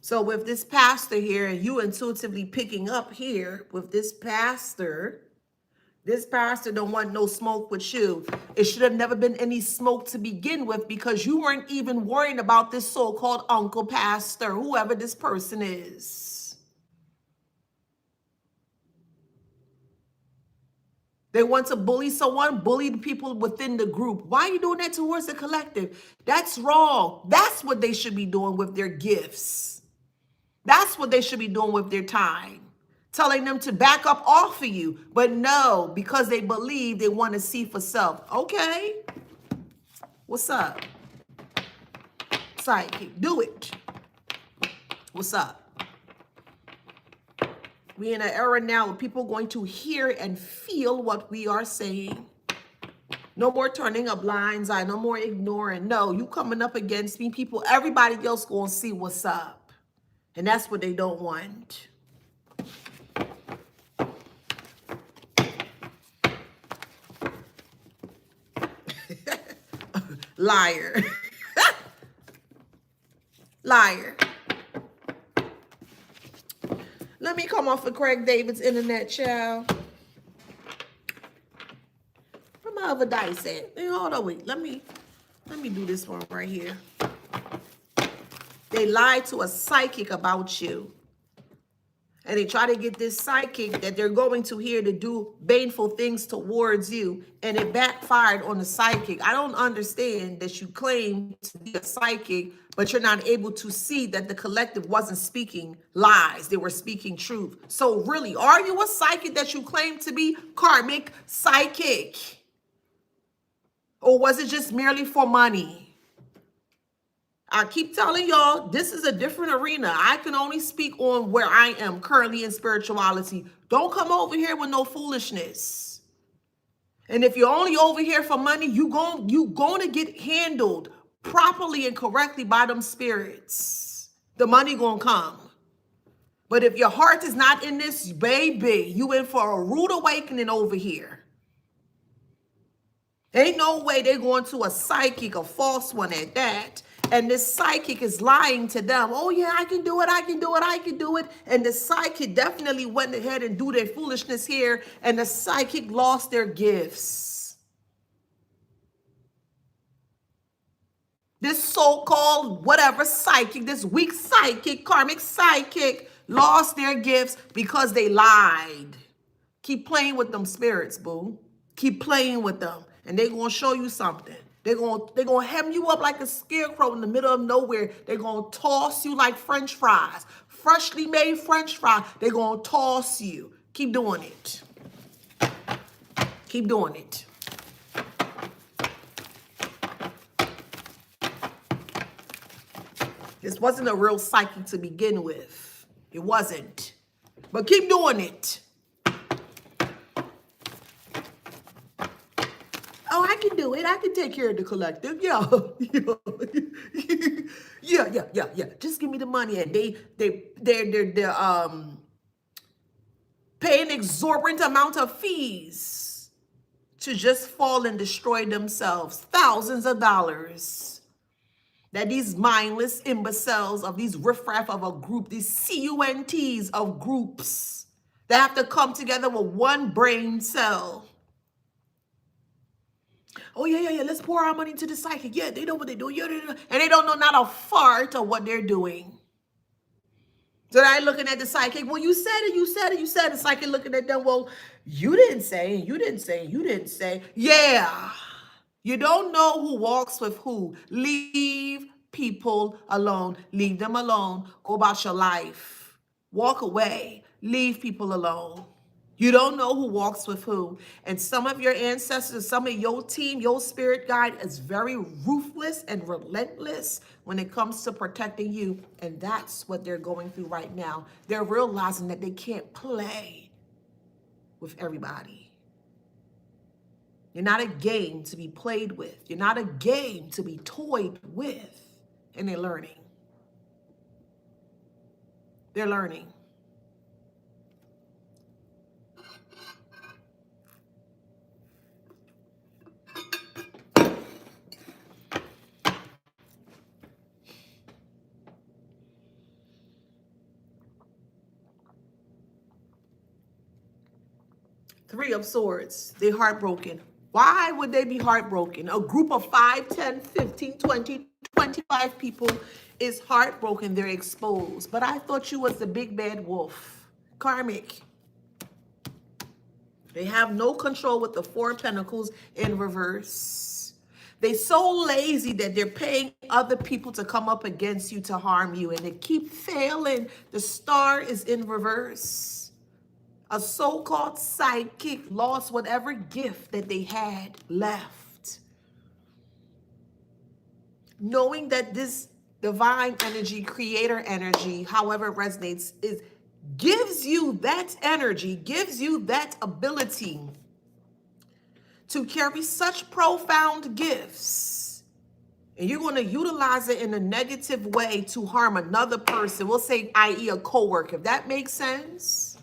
So with this pastor here, and you intuitively picking up here with this pastor don't want no smoke with you. It should have never been any smoke to begin with, because you weren't even worrying about this so-called uncle pastor, whoever this person is. They want to bully someone, bully the people within the group. Why are you doing that towards the collective? That's wrong. That's what they should be doing with their gifts. That's what they should be doing with their time. Telling them to back up off of you. But no, because they believe they want to see for self. Okay. What's up? Psychic, do it. What's up? We're in an era now where people are going to hear and feel what we are saying. No more turning a blind eye. No more ignoring. No, you coming up against me, people, everybody else going to see what's up. And that's what they don't want. Liar. Liar. Let me come off of Craig David's internet, child. Where my other dice at? Hey, hold on, wait. Let me do this one right here. They lied to a psychic about you. And they try to get this psychic that they're going to here to do baneful things towards you. And it backfired on the psychic. I don't understand that you claim to be a psychic, but you're not able to see that the collective wasn't speaking lies. They were speaking truth. So really, are you a psychic that you claim to be? Karmic psychic? Or was it just merely for money? I keep telling y'all, this is a different arena. I can only speak on where I am currently in spirituality. Don't come over here with no foolishness. And if you're only over here for money, you going to get handled properly and correctly by them spirits. The money going to come. But if your heart is not in this, baby, you in for a rude awakening over here. Ain't no way they're going to a psychic, a false one at that. And this psychic is lying to them. Oh yeah, I can do it, I can do it, I can do it. And the psychic definitely went ahead and do their foolishness here. And the psychic lost their gifts. This so-called whatever psychic, this weak psychic, karmic psychic, lost their gifts because they lied. Keep playing with them spirits, boo. Keep playing with them. And they're going to show you something. They're gonna hem you up like a scarecrow in the middle of nowhere. They're going to toss you like French fries. Freshly made French fries. They're going to toss you. Keep doing it. Keep doing it. This wasn't a real psychic to begin with. It wasn't. But keep doing it. Oh, I can do it. I can take care of the collective. Yeah. Yeah. Just give me the money. And they're paying exorbitant amount of fees to just fall and destroy themselves. Thousands of dollars. That these mindless imbeciles of these riffraff of a group, these CUNTs of groups that have to come together with one brain cell. Oh, yeah. Let's pour our money into the psychic. Yeah, they know what they're doing. Yeah, and they don't know not a fart of what they're doing. So they're looking at the psychic. Well, you said it. The psychic looking at them. Well, you didn't say. Yeah. You don't know who walks with who. Leave people alone. Leave them alone. Go about your life. Walk away. Leave people alone. You don't know who walks with who. And some of your ancestors, some of your team, your spirit guide is very ruthless and relentless when it comes to protecting you. And that's what they're going through right now. They're realizing that they can't play with everybody. You're not a game to be played with. You're not a game to be toyed with. And they're learning. They're learning. Three of Swords. They're heartbroken. Why would they be heartbroken? A group of 5, 10, 15, 20, 25 people is heartbroken. They're exposed. But I thought you was the big bad wolf. Karmic. They have no control with the Four of Pentacles in reverse. They're so lazy that they're paying other people to come up against you to harm you. And they keep failing. The Star is in reverse. A so-called psychic lost whatever gift that they had left. Knowing that this divine energy, creator energy, however it resonates, gives you that energy, gives you that ability to carry such profound gifts. And you're going to utilize it in a negative way to harm another person. We'll say, i.e. a coworker, if that makes sense.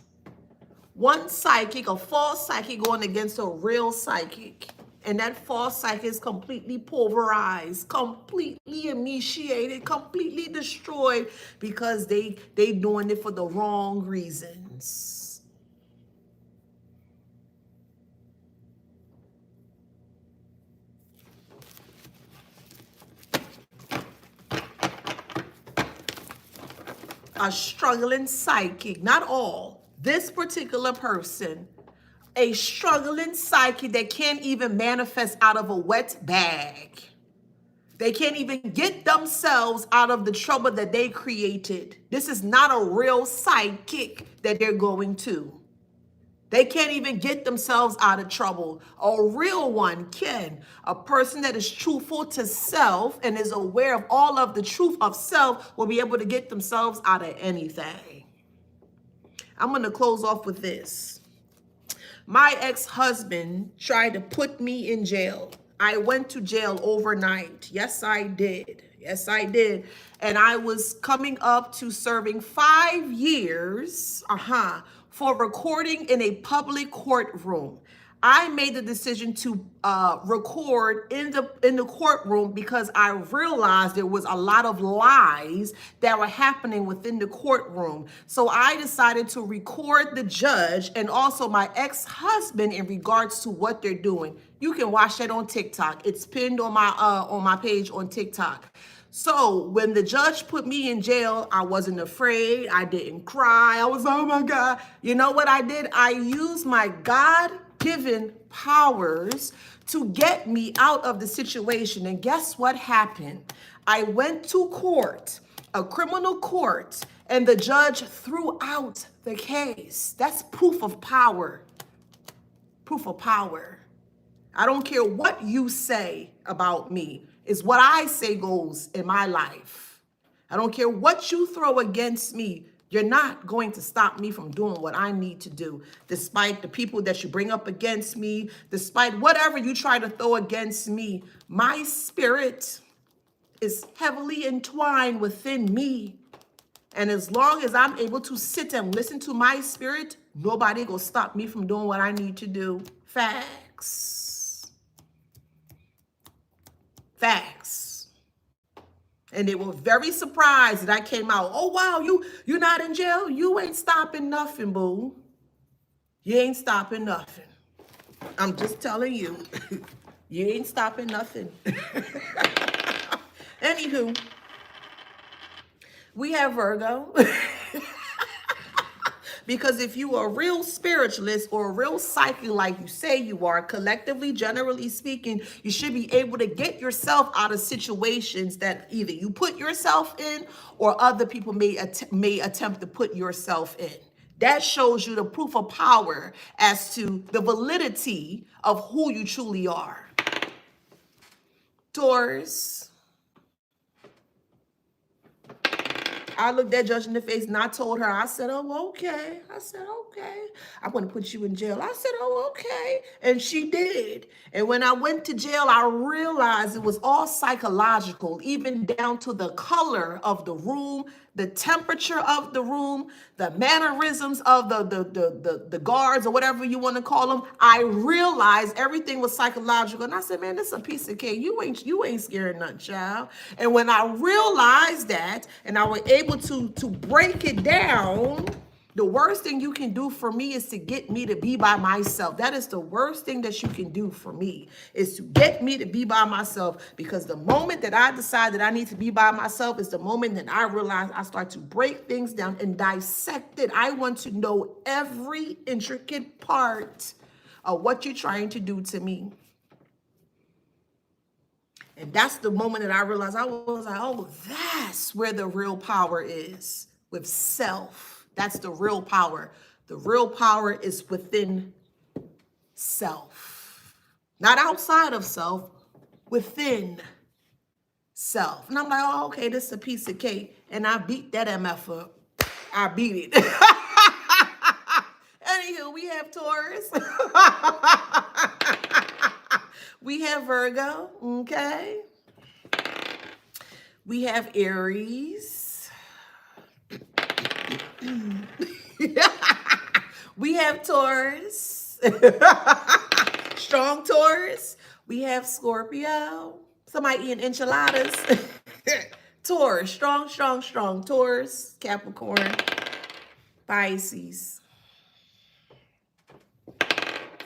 One psychic, a false psychic going against a real psychic. And that false psychic is completely pulverized, completely emaciated, completely destroyed because they doing it for the wrong reasons. a struggling psychic, not all, this particular person, a struggling psychic that can't even manifest out of a wet bag. They can't even get themselves out of the trouble that they created. This is not a real psychic that they're going to. They can't even get themselves out of trouble. A real one can. A person that is truthful to self and is aware of all of the truth of self will be able to get themselves out of anything. I'm going to close off with this. My ex-husband tried to put me in jail. I went to jail overnight. Yes, I did. Yes, I did. And I was coming up to serving 5 years, for recording in a public courtroom. I made the decision to record in the courtroom because I realized there was a lot of lies that were happening within the courtroom. So I decided to record the judge and also my ex-husband in regards to what they're doing. You can watch that on TikTok. It's pinned on my page on TikTok. So when the judge put me in jail, I wasn't afraid. I didn't cry. I was, oh my God. You know what I did? I used my God-given powers to get me out of the situation. And guess what happened? I went to court, a criminal court, and the judge threw out the case. That's proof of power. Proof of power. I don't care what you say about me. It's what I say goes in my life. I don't care what you throw against me. You're not going to stop me from doing what I need to do, despite the people that you bring up against me, despite whatever you try to throw against me. My spirit is heavily entwined within me. And as long as I'm able to sit and listen to my spirit, nobody will stop me from doing what I need to do. Facts. Facts. And they were very surprised that I came out. Oh, wow, you're not in jail? You ain't stopping nothing, boo. You ain't stopping nothing. I'm just telling you. You ain't stopping nothing. Anywho, we have Virgo. Because if you are a real spiritualist or a real psychic like you say you are, collectively, generally speaking, you should be able to get yourself out of situations that either you put yourself in or other people may attempt to put yourself in. That shows you the proof of power as to the validity of who you truly are. Taurus. I looked that judge in the face and I told her, I said, oh, okay. I said, okay. I'm going to put you in jail. I said, oh, okay. And she did. And when I went to jail, I realized it was all psychological, even down to the color of the room, the temperature of the room, the mannerisms of the guards or whatever you want to call them. I realized everything was psychological. And I said, man, this is a piece of cake. You ain't scared nothing, child. And when I realized that and I was able to break it down, the worst thing you can do for me is to get me to be by myself. That is the worst thing that you can do for me, is to get me to be by myself. Because the moment that I decide that I need to be by myself is the moment that I realize I start to break things down and dissect it. I want to know every intricate part of what you're trying to do to me. And that's the moment that I realized I was like, oh, that's where the real power is, with self. That's the real power. The real power is within self. Not outside of self, within self. And I'm like, oh, okay, this is a piece of cake. And I beat that MF up. I beat it. Anywho, we have Taurus. We have Virgo, okay? We have Aries. We have Taurus. Strong Taurus. We have Scorpio. Somebody eating enchiladas. Taurus. Strong, strong, strong. Taurus. Capricorn. Pisces.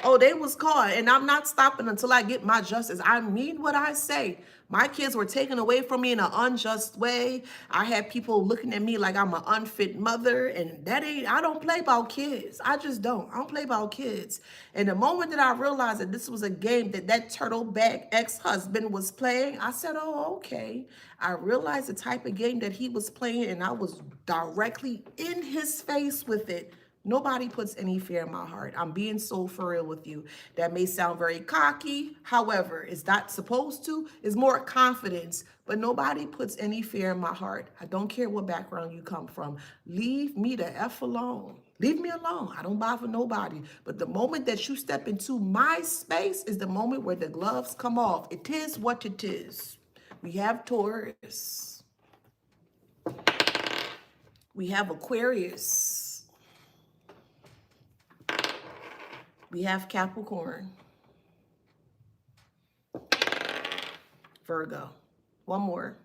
Oh, they was caught, and I'm not stopping until I get my justice. I mean what I say. My kids were taken away from me in an unjust way. I had people looking at me like I'm an unfit mother, and that ain't, I don't play about kids. I just don't. I don't play about kids. And the moment that I realized that this was a game that turtleback ex-husband was playing, I said, oh, okay. I realized the type of game that he was playing, and I was directly in his face with it. Nobody puts any fear in my heart. I'm being so for real with you. That may sound very cocky. However, it's not supposed to. It's more confidence. But nobody puts any fear in my heart. I don't care what background you come from. Leave me the F alone. Leave me alone. I don't bother nobody. But the moment that you step into my space is the moment where the gloves come off. It is what it is. We have Taurus. We have Aquarius. We have Capricorn, Virgo. One more.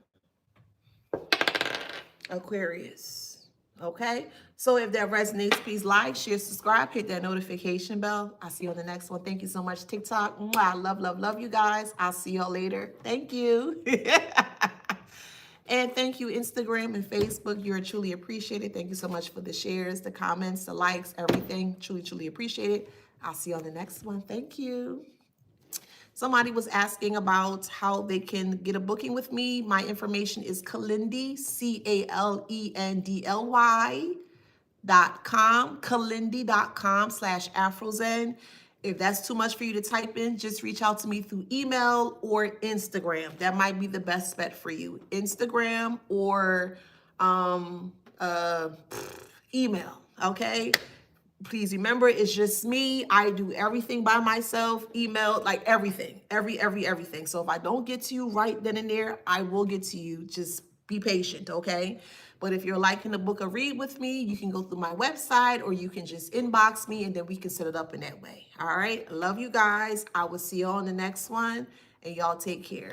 Aquarius. Okay? So if that resonates, please like, share, subscribe, hit that notification bell. I'll see you on the next one. Thank you so much, TikTok. I love you guys. I'll see y'all later. Thank you. And thank you, Instagram and Facebook. You're truly appreciated. Thank you so much for the shares, the comments, the likes, everything. Truly appreciate it. I'll see you on the next one. Thank you. Somebody was asking about how they can get a booking with me. My information is Kalendly, CALENDLY.com, Kalendly.com/Afrozen. If that's too much for you to type in, just reach out to me through email or Instagram. That might be the best bet for you. Instagram or email, okay? Please remember, it's just me. I do everything by myself, email, like everything, everything. So if I don't get to you right then and there, I will get to you. Just be patient, okay? But if you're liking to book a read with me, you can go through my website or you can just inbox me and then we can set it up in that way. All right? I love you guys. I will see you on the next one and y'all take care.